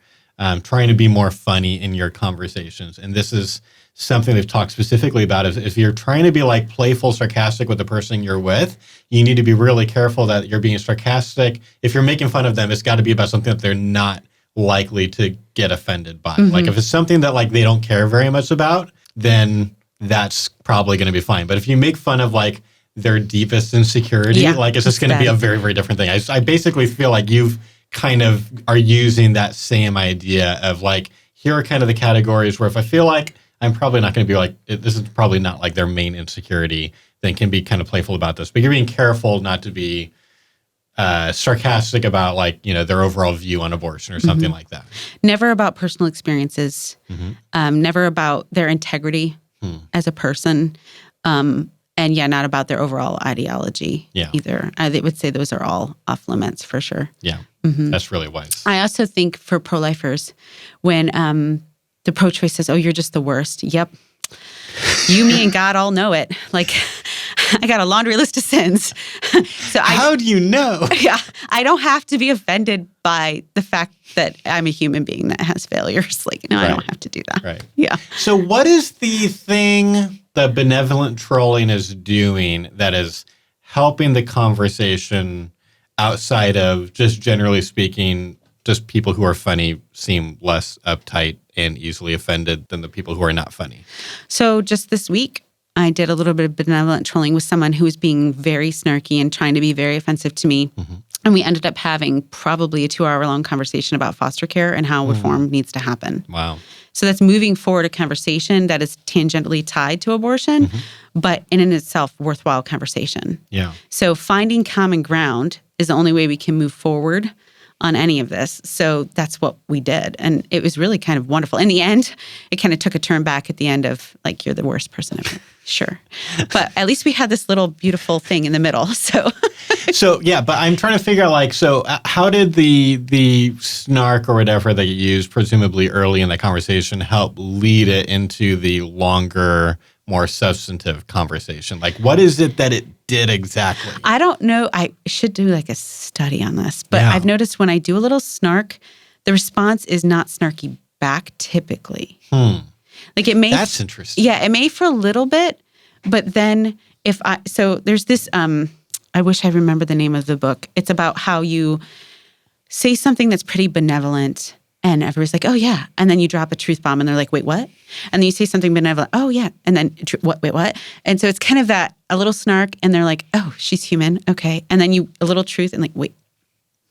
trying to be more funny in your conversations. And this is something they've talked specifically about is if you're trying to be like playful, sarcastic with the person you're with, you need to be really careful that you're being sarcastic. If you're making fun of them, it's got to be about something that they're not likely to get offended by. Like if it's something that like they don't care very much about, then that's probably going to be fine. But if you make fun of like their deepest insecurity, like it's just going to be a very, very different thing. I basically feel like you've kind of are using that same idea of like, here are kind of the categories where if I feel like I'm probably not going to be like, this is probably not like their main insecurity, then can be kind of playful about this. But you're being careful not to be sarcastic about like, their overall view on abortion or something like that. Never about personal experiences. Never about their integrity as a person. And not about their overall ideology either. I would say those are all off limits for sure. Yeah, that's really wise. I also think for pro-lifers, when the pro-choice says, oh, you're just the worst. Yep. You, me, and God all know it. Like, I got a laundry list of sins. How do you know? Yeah. I don't have to be offended by the fact that I'm a human being that has failures. Like, no, I don't have to do that. Right. Yeah. So what is the thing the benevolent trolling is doing that is helping the conversation outside of just generally speaking, just people who are funny seem less uptight and easily offended than the people who are not funny? So just this week, I did a little bit of benevolent trolling with someone who was being very snarky and trying to be very offensive to me. And we ended up having probably a 2-hour-long conversation about foster care and how reform needs to happen. Wow. So that's moving forward a conversation that is tangentially tied to abortion, but in and itself, worthwhile conversation. Yeah. So finding common ground is the only way we can move forward on any of this. So that's what we did. And it was really kind of wonderful. In the end, it kind of took a turn back at the end of like, you're the worst person ever. Sure. But at least we had this little beautiful thing in the middle. So yeah, but I'm trying to figure out like, so how did the snark or whatever that you used presumably early in that conversation help lead it into the longer, more substantive conversation? Like, what is it that it did exactly? I don't know. I should do like a study on this, but I've noticed when I do a little snark, the response is not snarky back typically. Like it may. That's interesting. Yeah, it may for a little bit, but then so there's this I wish I remember the name of the book. It's about how you say something that's pretty benevolent and everybody's like, oh yeah. And then you drop a truth bomb and they're like, wait, what? And then you say something benevolent. Oh yeah. And then what? Wait, what? And so it's kind of that, a little snark and they're like, oh, she's human. Okay. And then a little truth and like, wait.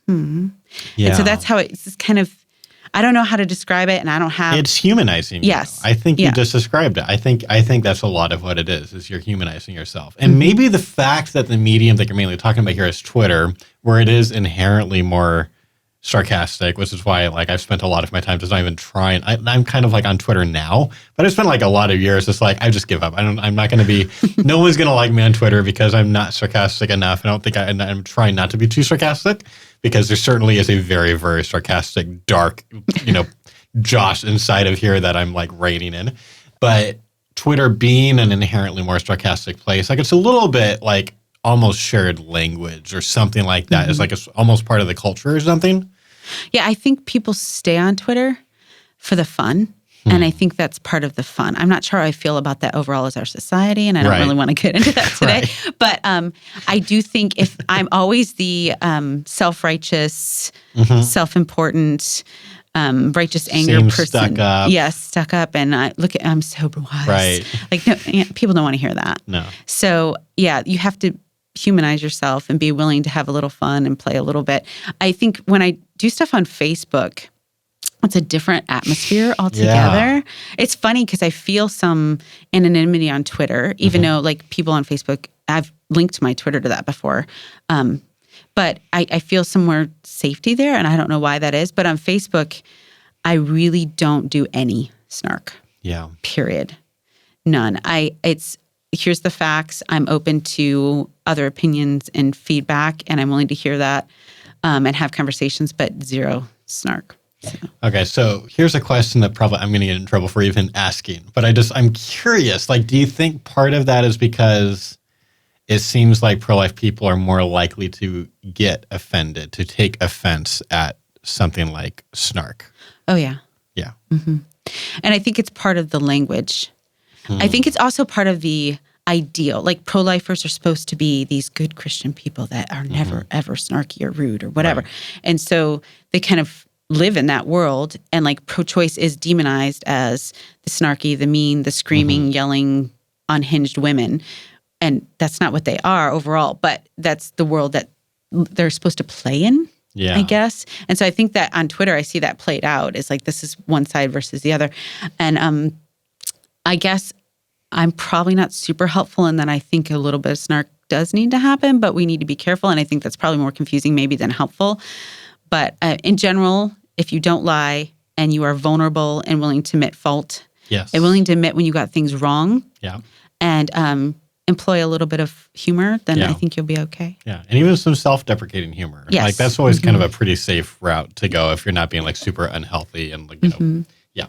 Yeah. And so that's how it's kind of, I don't know how to describe it, and I don't have. It's humanizing. Yes, I think you just described it. I think that's a lot of what it is you're humanizing yourself, and maybe the fact that the medium that you're mainly talking about here is Twitter, where it is inherently more sarcastic, which is why like I've spent a lot of my time just not even trying. I'm kind of like on Twitter now, but I've spent like a lot of years just like I just give up. I'm not going to be. No one's going to like me on Twitter because I'm not sarcastic enough. I don't think I'm trying not to be too sarcastic. Because there certainly is a very, very sarcastic, dark, Josh inside of here that I'm like reining in. But Twitter being an inherently more sarcastic place, like it's a little bit like almost shared language or something like that. It's like it's almost part of the culture or something. Yeah, I think people stay on Twitter for the fun. And I think that's part of the fun. I'm not sure how I feel about that overall as our society, and I don't really want to get into that today. But I do think if I'm always the self-righteous, self-important, righteous anger person. Stuck up. Yes, stuck up. And I'm sober wise. Right. Like, no, people don't want to hear that. No. So, yeah, you have to humanize yourself and be willing to have a little fun and play a little bit. I think when I do stuff on Facebook, it's a different atmosphere altogether. Yeah. It's funny because I feel some anonymity on Twitter, even though like people on Facebook, I've linked my Twitter to that before. But I feel some more safety there, and I don't know why that is. But on Facebook, I really don't do any snark. Yeah. Period. None. Here's the facts. I'm open to other opinions and feedback, and I'm willing to hear that and have conversations, but zero snark. So. Okay, so here's a question that probably I'm going to get in trouble for even asking, but I'm curious, like, do you think part of that is because it seems like pro-life people are more likely to get offended, to take offense at something like snark? Oh, yeah. Yeah. Mm-hmm. And I think it's part of the language. I think it's also part of the ideal. Like pro-lifers are supposed to be these good Christian people that are never, ever snarky or rude or whatever. Right. And so they kind of live in that world, and like pro-choice is demonized as the snarky, the mean, the screaming, yelling, unhinged women. And that's not what they are overall, but that's the world that they're supposed to play in, I guess. And so I think that on Twitter, I see that played out. It's like this is one side versus the other. And I guess I'm probably not super helpful in that I think a little bit of snark does need to happen, but we need to be careful. And I think that's probably more confusing maybe than helpful. But in general, if you don't lie and you are vulnerable and willing to admit fault, and willing to admit when you got things wrong, and employ a little bit of humor, then I think you'll be okay. Yeah, and even some self-deprecating humor. Yes. Like that's always kind of a pretty safe route to go if you're not being like super unhealthy and like, yeah.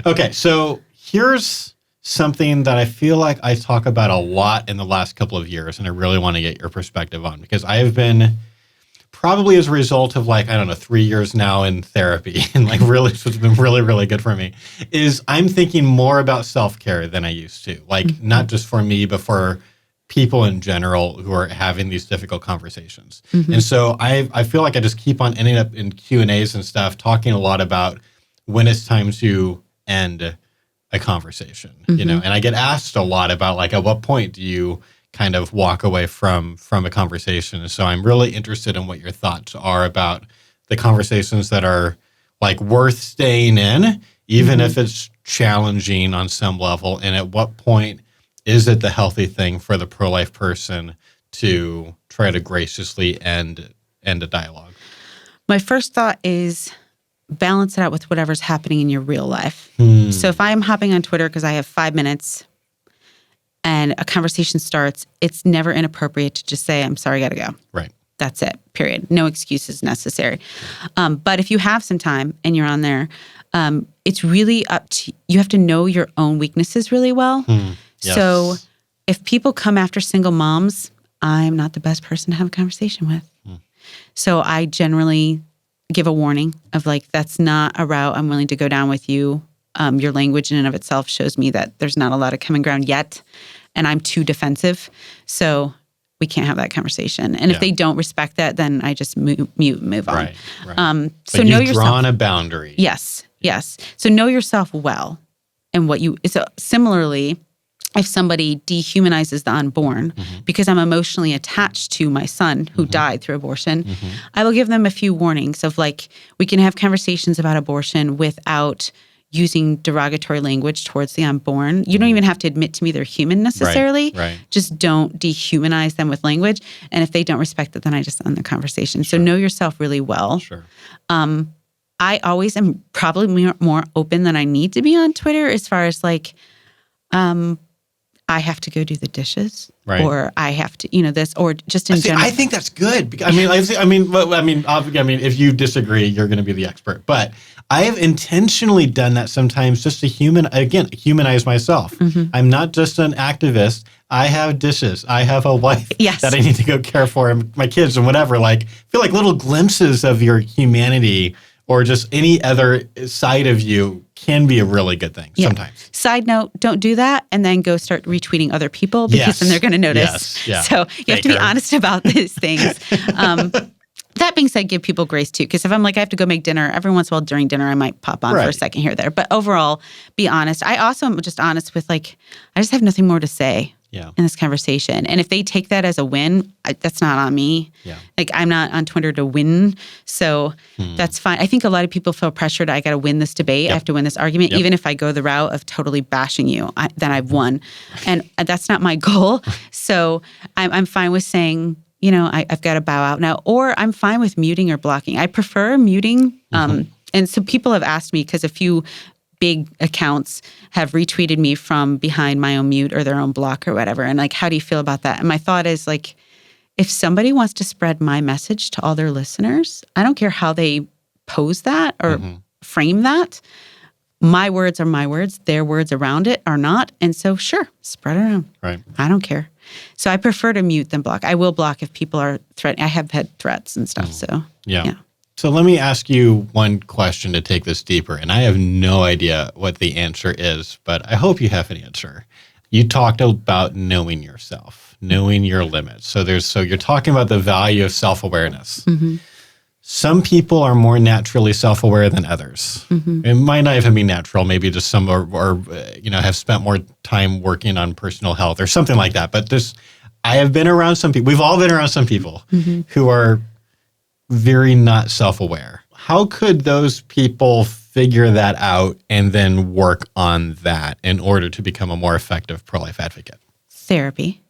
Okay, so here's something that I feel like I talk about a lot in the last couple of years, and I really want to get your perspective on, because I have been probably as a result of 3 years now in therapy, and like really, it's been really, really good for me, is I'm thinking more about self-care than I used to. Like not just for me, but for people in general who are having these difficult conversations. And so I feel like I just keep on ending up in Q&As and stuff, talking a lot about when it's time to end a conversation, and I get asked a lot about like, at what point do you kind of walk away from a conversation? And so I'm really interested in what your thoughts are about the conversations that are like worth staying in, even if it's challenging on some level. And at what point is it the healthy thing for the pro-life person to try to graciously end a dialogue? My first thought is balance it out with whatever's happening in your real life. So if I'm hopping on Twitter because I have 5 minutes and a conversation starts, it's never inappropriate to just say, I'm sorry, gotta go. Right. That's it, period. No excuses necessary. But if you have some time and you're on there, it's really up to you. Have to know your own weaknesses really well. Yes. So if people come after single moms, I'm not the best person to have a conversation with. So I generally give a warning of like, that's not a route I'm willing to go down with you. Your language in and of itself shows me that there's not a lot of common ground yet, and I'm too defensive. So we can't have that conversation. And if they don't respect that, then I just mute, move on. Right. So but know you've yourself. drawn a boundary. Yes. So know yourself well, and so similarly, if somebody dehumanizes the unborn because I'm emotionally attached to my son who died through abortion, I will give them a few warnings of like, we can have conversations about abortion without using derogatory language towards the unborn. You don't even have to admit to me they're human necessarily. Right. Just don't dehumanize them with language. And if they don't respect it, then I just end the conversation. So know yourself really well. Sure. I always am probably more open than I need to be on Twitter as far as like, I have to go do the dishes, or I have to, this, or just in general. I think that's good. I mean, if you disagree, you're going to be the expert. But I have intentionally done that sometimes just to humanize myself. I'm not just an activist. I have dishes. I have a wife that I need to go care for, and my kids and whatever. Like, feel like little glimpses of your humanity or just any other side of you can be a really good thing sometimes. Side note, don't do that and then go start retweeting other people because then they're going to notice. So you have to be honest about these things. That being said, give people grace too, because if I'm like, I have to go make dinner, every once in a while during dinner, I might pop on for a second here or there. But overall, be honest. I also am just honest with like, I just have nothing more to say in this conversation. And if they take that as a win, that's not on me. Like, I'm not on Twitter to win. So that's fine. I think a lot of people feel pressured. I got to win this debate. I have to win this argument. Even if I go the route of totally bashing you, then I've won. And that's not my goal. So I'm fine with saying, I've got to bow out now, or I'm fine with muting or blocking. I prefer muting. And so people have asked me, because a few big accounts have retweeted me from behind my own mute or their own block or whatever. And like, how do you feel about that? And my thought is like, if somebody wants to spread my message to all their listeners, I don't care how they pose that or frame that. My words are my words. Their words around it are not. And so sure, spread it around. Right. I don't care. So I prefer to mute than block. I will block if people are threatening. I have had threats and stuff. So yeah. So let me ask you one question to take this deeper. And I have no idea what the answer is, but I hope you have an answer. You talked about knowing yourself, knowing your limits. So you're talking about the value of self-awareness. Some people are more naturally self-aware than others. It might not even be natural. Maybe just some are have spent more time working on personal health or something like that. But I have been around some people. We've all been around some people who are very not self-aware. How could those people figure that out and then work on that in order to become a more effective pro-life advocate? Therapy.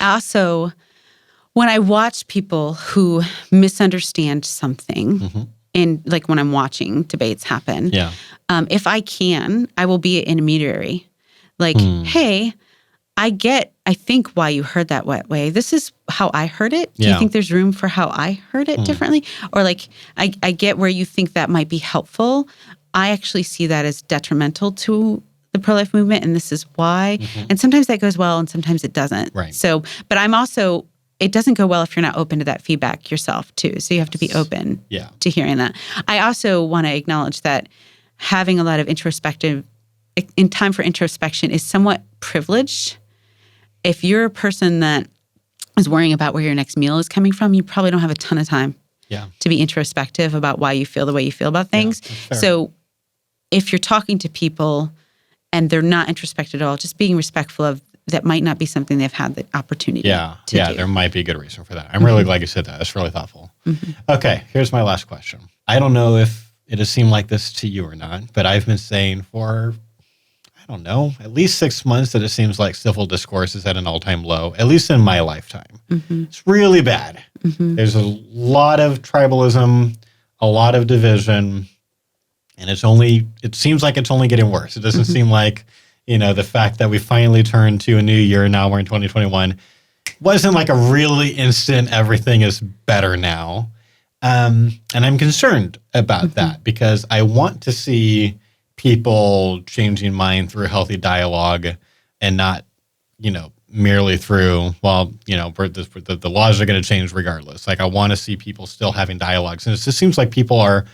Also, when I watch people who misunderstand something, and like when I'm watching debates happen, if I can, I will be an intermediary. Like, hey, I think why you heard that way. This is how I heard it. Do you think there's room for how I heard it differently? Or like, I get where you think that might be helpful. I actually see that as detrimental to the pro-life movement, and this is why. And sometimes that goes well, and sometimes it doesn't. Right. So, but I'm also, it doesn't go well if you're not open to that feedback yourself too. So you have to be open to hearing that. I also want to acknowledge that having a lot of time for introspection is somewhat privileged. If you're a person that is worrying about where your next meal is coming from, you probably don't have a ton of time to be introspective about why you feel the way you feel about things. So if you're talking to people and they're not introspective at all, just being respectful of that might not be something they've had the opportunity to do. There might be a good reason for that. I'm really glad you said that. That's really thoughtful. Okay, here's my last question. I don't know if it has seemed like this to you or not, but I've been saying for at least 6 months that it seems like civil discourse is at an all-time low, at least in my lifetime. It's really bad. There's a lot of tribalism, a lot of division, and it seems like it's only getting worse. It doesn't seem like, the fact that we finally turned to a new year, now we're in 2021, wasn't like a really instant, everything is better now. And I'm concerned about that because I want to see people changing mind through healthy dialogue and not, merely through, the laws are going to change regardless. Like, I want to see people still having dialogues. And it just seems like people are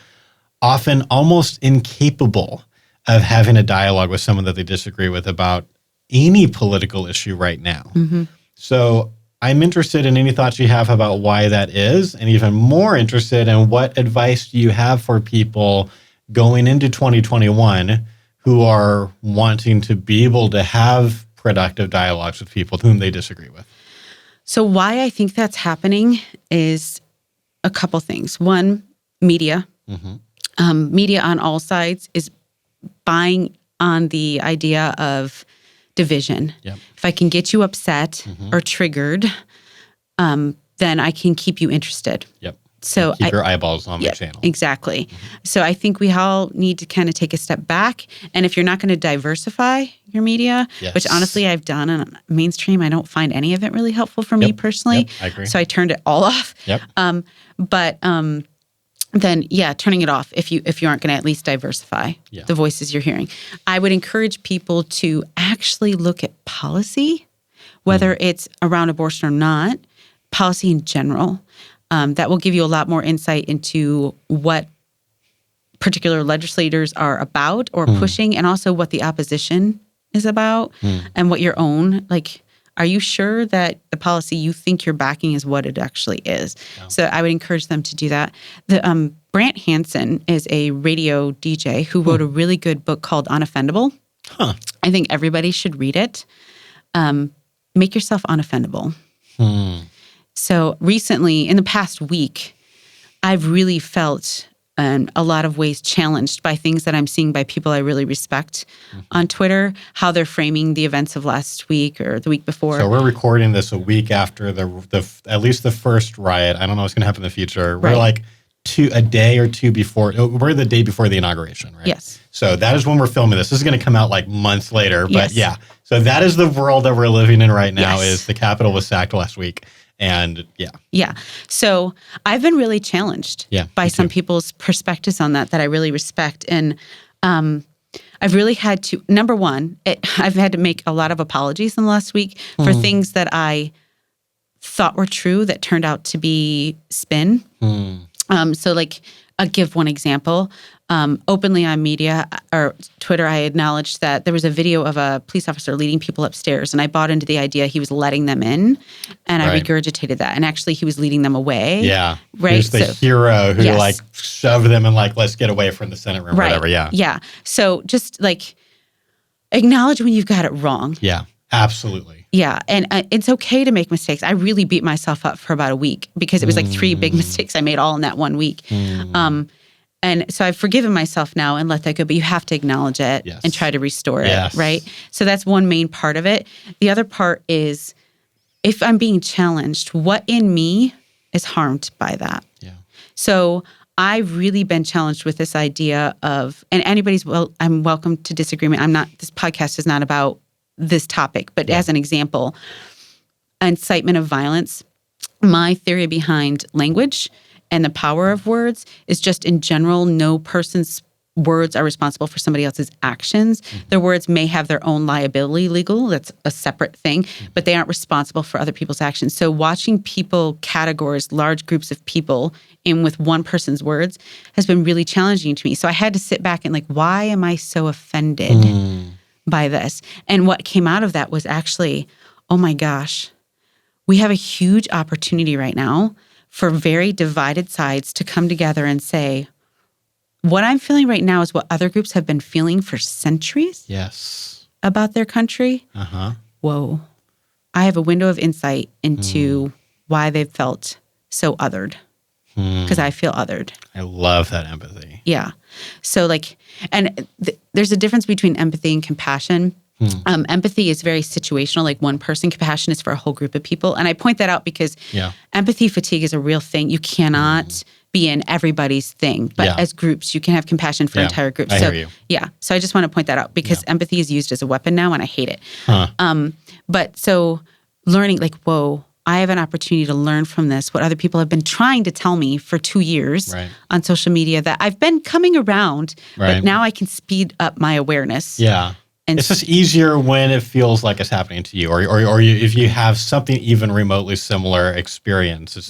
often almost incapable of having a dialogue with someone that they disagree with about any political issue right now. So I'm interested in any thoughts you have about why that is, and even more interested in what advice do you have for people going into 2021 who are wanting to be able to have productive dialogues with people whom they disagree with. So why I think that's happening is a couple things. One, media. Media on all sides is buying on the idea of division. If I can get you upset or triggered, then I can keep you interested. So keep your eyeballs on the channel. Exactly. So I think we all need to kind of take a step back. And if you're not going to diversify your media, which honestly I've done in mainstream, I don't find any of it really helpful for me personally. I agree. So I turned it all off. Then turning it off if you aren't going to at least diversify the voices you're hearing. I would encourage people to actually look at policy, whether it's around abortion or not, policy in general. That will give you a lot more insight into what particular legislators are about or pushing, and also what the opposition is about and what your own, are you sure that the policy you think you're backing is what it actually is? So I would encourage them to do that. The Brant Hanson is a radio DJ who wrote a really good book called Unoffendable. I think everybody should read it. Make yourself unoffendable. So recently, in the past week, I've really felt in a lot of ways challenged by things that I'm seeing by people I really respect on Twitter, how they're framing the events of last week or the week before. So we're recording this a week after the at least the first riot. I don't know what's going to happen in the future. We're a day or two before. We're the day before the inauguration, right? Yes. So that is when we're filming this. This is going to come out months later. But so that is the world that we're living in right now. Is the Capitol was sacked last week. And so I've been really challenged by some people's perspectives on that I really respect. And I've really had to, number one, I've had to make a lot of apologies in the last week for things that I thought were true that turned out to be spin. So I'll give one example. Openly on media or Twitter, I acknowledged that there was a video of a police officer leading people upstairs, and I bought into the idea he was letting them in, and I regurgitated that. And actually, he was leading them away. Yeah, right. He was the hero who shoved them and let's get away from the Senate room, whatever. Yeah. So just acknowledge when you've got it wrong. Yeah, absolutely. Yeah, and it's okay to make mistakes. I really beat myself up for about a week because it was 3 big mistakes I made all in that 1 week. And so I've forgiven myself now and let that go, but you have to acknowledge it and try to restore it, right? So that's one main part of it. The other part is, if I'm being challenged, what in me is harmed by that? So I've really been challenged with this idea of, and I'm welcome to disagreement. This podcast is not about this topic, but as an example, incitement of violence. My theory behind language and the power of words is just in general, no person's words are responsible for somebody else's actions. Their words may have their own liability legal. That's a separate thing, but they aren't responsible for other people's actions. So watching people categorize large groups of people in with one person's words has been really challenging to me. So I had to sit back and why am I so offended by this? And what came out of that was actually, oh my gosh, we have a huge opportunity right now for very divided sides to come together and say, what I'm feeling right now is what other groups have been feeling for centuries about their country. Whoa. I have a window of insight into why they've felt so othered, because I feel othered. I love that empathy. Yeah. So there's a difference between empathy and compassion. Empathy is very situational, one person. Compassion is for a whole group of people. And I point that out because empathy fatigue is a real thing. You cannot be in everybody's thing. But as groups, you can have compassion for entire groups. I hear you. Yeah. So I just want to point that out because empathy is used as a weapon now, and I hate it. But so learning, whoa, I have an opportunity to learn from this, what other people have been trying to tell me for 2 years on social media that I've been coming around, but now I can speed up my awareness. Yeah. And it's just easier when it feels like it's happening to you, or if you have something even remotely similar experience. It's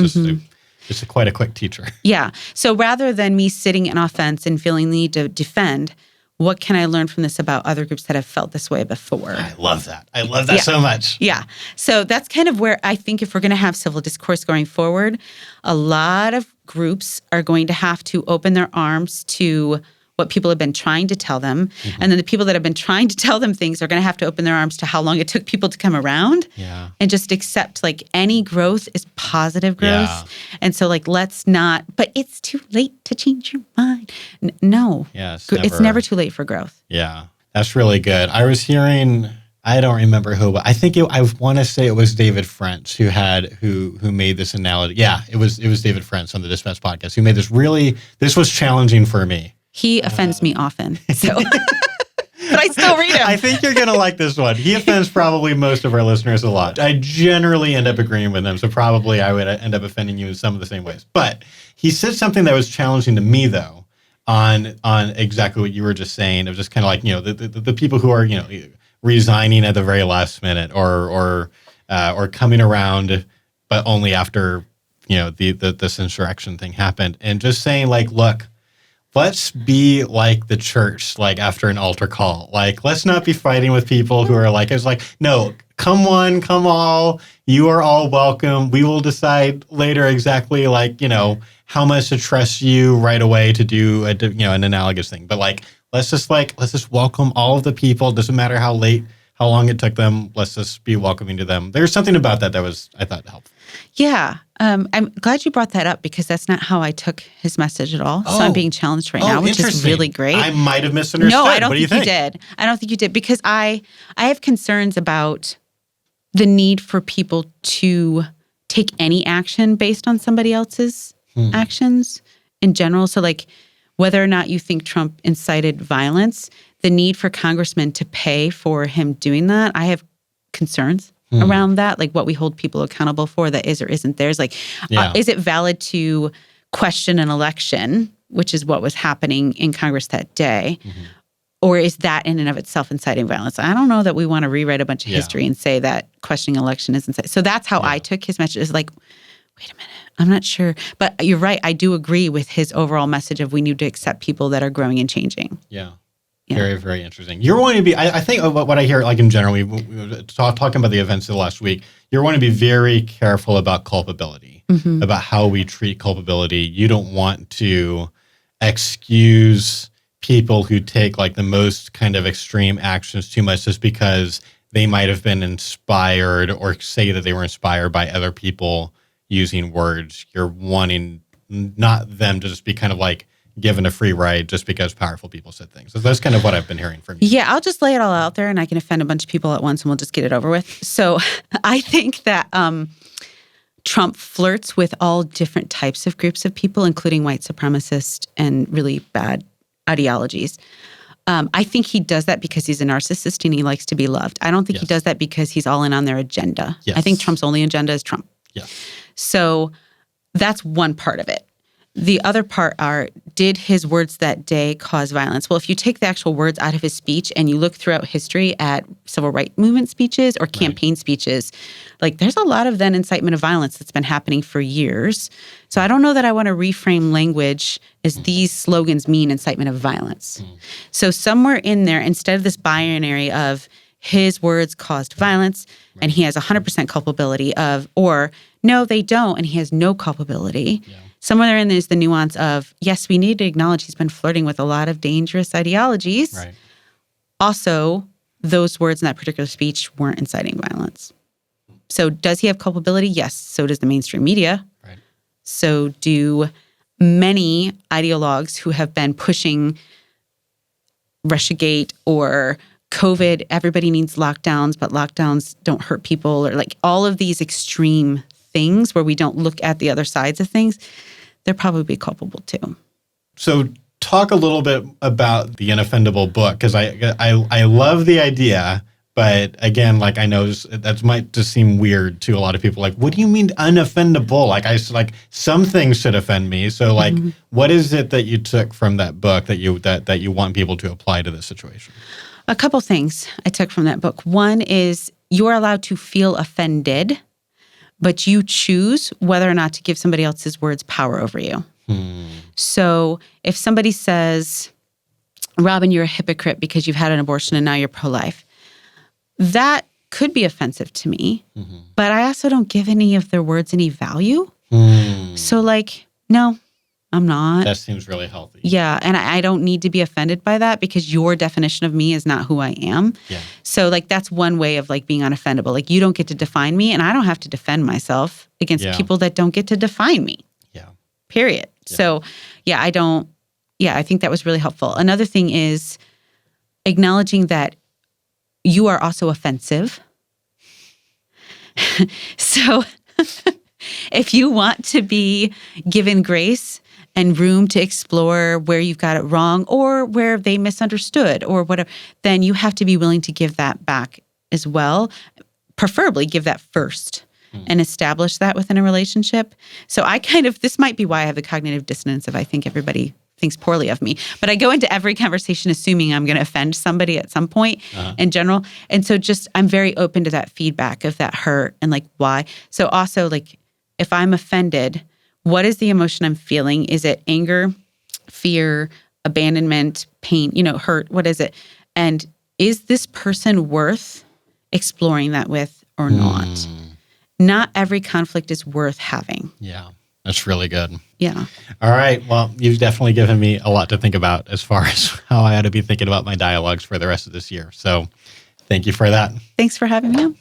just quite a quick teacher. Yeah. So rather than me sitting in offense and feeling the need to defend, what can I learn from this about other groups that have felt this way before? I love that. I love that so much. Yeah. So that's kind of where I think if we're going to have civil discourse going forward, a lot of groups are going to have to open their arms to what people have been trying to tell them. Mm-hmm. And then the people that have been trying to tell them things are going to have to open their arms to how long it took people to come around and just accept like any growth is positive growth. Yeah. And so like, let's not, but it's too late to change your mind. No. Yes. It's never too late for growth. Yeah. That's really good. I was hearing, I don't remember who, but I think I want to say it was David Frentz who made this analogy. Yeah, it was David Frentz on the Dispense podcast who made this was challenging for me. He offends me often, so but I still read him. I think you're going to like this one. He offends probably most of our listeners a lot. I generally end up agreeing with him, so probably I would end up offending you in some of the same ways. But he said something that was challenging to me, though, on exactly what you were just saying, of just kind of like, the people who are, resigning at the very last minute or coming around, but only after, this insurrection thing happened, and just saying like, look, let's be like the church, like after an altar call. Like, let's not be fighting with people who are like, it's like, no, come one, come all. You are all welcome. We will decide later exactly like, how much to trust you right away to do an analogous thing. But like, let's just welcome all of the people. Doesn't matter how long it took them. Let's just be welcoming to them. There's something about that was, I thought, helpful. Yeah. I'm glad you brought that up because that's not how I took his message at all. So I'm being challenged right now, which is really great. I might have misunderstood. No, I don't think you did. I don't think you did because I have concerns about the need for people to take any action based on somebody else's actions in general. So like whether or not you think Trump incited violence, the need for congressmen to pay for him doing that, I have concerns around that, like what we hold people accountable for that is or isn't theirs. Like, is it valid to question an election, which is what was happening in Congress that day? Mm-hmm. Or is that in and of itself inciting violence? I don't know that we want to rewrite a bunch of history and say that questioning election is inciting. So that's how I took his message. Is like, wait a minute, I'm not sure. But you're right. I do agree with his overall message of we need to accept people that are growing and changing. Yeah. Very, very interesting. You're going to be, I think what I hear, like in general, we were talking about the events of the last week, you're going to be very careful about culpability, about how we treat culpability. You don't want to excuse people who take like the most kind of extreme actions too much just because they might have been inspired or say that they were inspired by other people using words. You're wanting not them to just be kind of like, given a free ride just because powerful people said things. So that's kind of what I've been hearing from you. Yeah, I'll just lay it all out there and I can offend a bunch of people at once and we'll just get it over with. So I think that Trump flirts with all different types of groups of people, including white supremacists and really bad ideologies. I think he does that because he's a narcissist and he likes to be loved. I don't think he does that because he's all in on their agenda. Yes. I think Trump's only agenda is Trump. Yes. So that's one part of it. The other part are, did his words that day cause violence? Well, if you take the actual words out of his speech and you look throughout history at civil rights movement speeches or campaign speeches, like there's a lot of then incitement of violence that's been happening for years. So I don't know that I want to reframe language as these slogans mean incitement of violence. So somewhere in there, instead of this binary of his words caused violence and he has 100% culpability of, or no, they don't, and he has no culpability. Yeah. Somewhere in there's the nuance of, yes, we need to acknowledge he's been flirting with a lot of dangerous ideologies. Right. Also, those words in that particular speech weren't inciting violence. So does he have culpability? Yes. So does the mainstream media. Right. So do many ideologues who have been pushing Russiagate or COVID, everybody needs lockdowns, but lockdowns don't hurt people, or like all of these extreme things where we don't look at the other sides of things, they're probably culpable too. So talk a little bit about the Unoffendable book, because I love the idea, but again, like I know that might just seem weird to a lot of people. Like, what do you mean unoffendable? Like some things should offend me. So like, what is it that you took from that book that you want people to apply to this situation? A couple things I took from that book. One is you are allowed to feel offended, but you choose whether or not to give somebody else's words power over you. So if somebody says, Robin, you're a hypocrite because you've had an abortion and now you're pro-life. That could be offensive to me, but I also don't give any of their words any value. So like, no, I'm not. That seems really healthy. Yeah. And I don't need to be offended by that because your definition of me is not who I am. Yeah. So like, that's one way of like being unoffendable. Like you don't get to define me and I don't have to defend myself against people that don't get to define me. Yeah. Period. Yeah. So I think that was really helpful. Another thing is acknowledging that you are also offensive. So if you want to be given grace and room to explore where you've got it wrong or where they misunderstood or whatever, then you have to be willing to give that back as well. Preferably give that first and establish that within a relationship. So this might be why I have the cognitive dissonance of I think everybody thinks poorly of me. But I go into every conversation assuming I'm going to offend somebody at some point in general. And so I'm very open to that feedback of that hurt and like why. So also like if I'm offended, what is the emotion I'm feeling? Is it anger, fear, abandonment, pain, hurt? What is it? And is this person worth exploring that with or not? Not every conflict is worth having. Yeah, that's really good. Yeah. All right. Well, you've definitely given me a lot to think about as far as how I ought to be thinking about my dialogues for the rest of this year. So thank you for that. Thanks for having me on.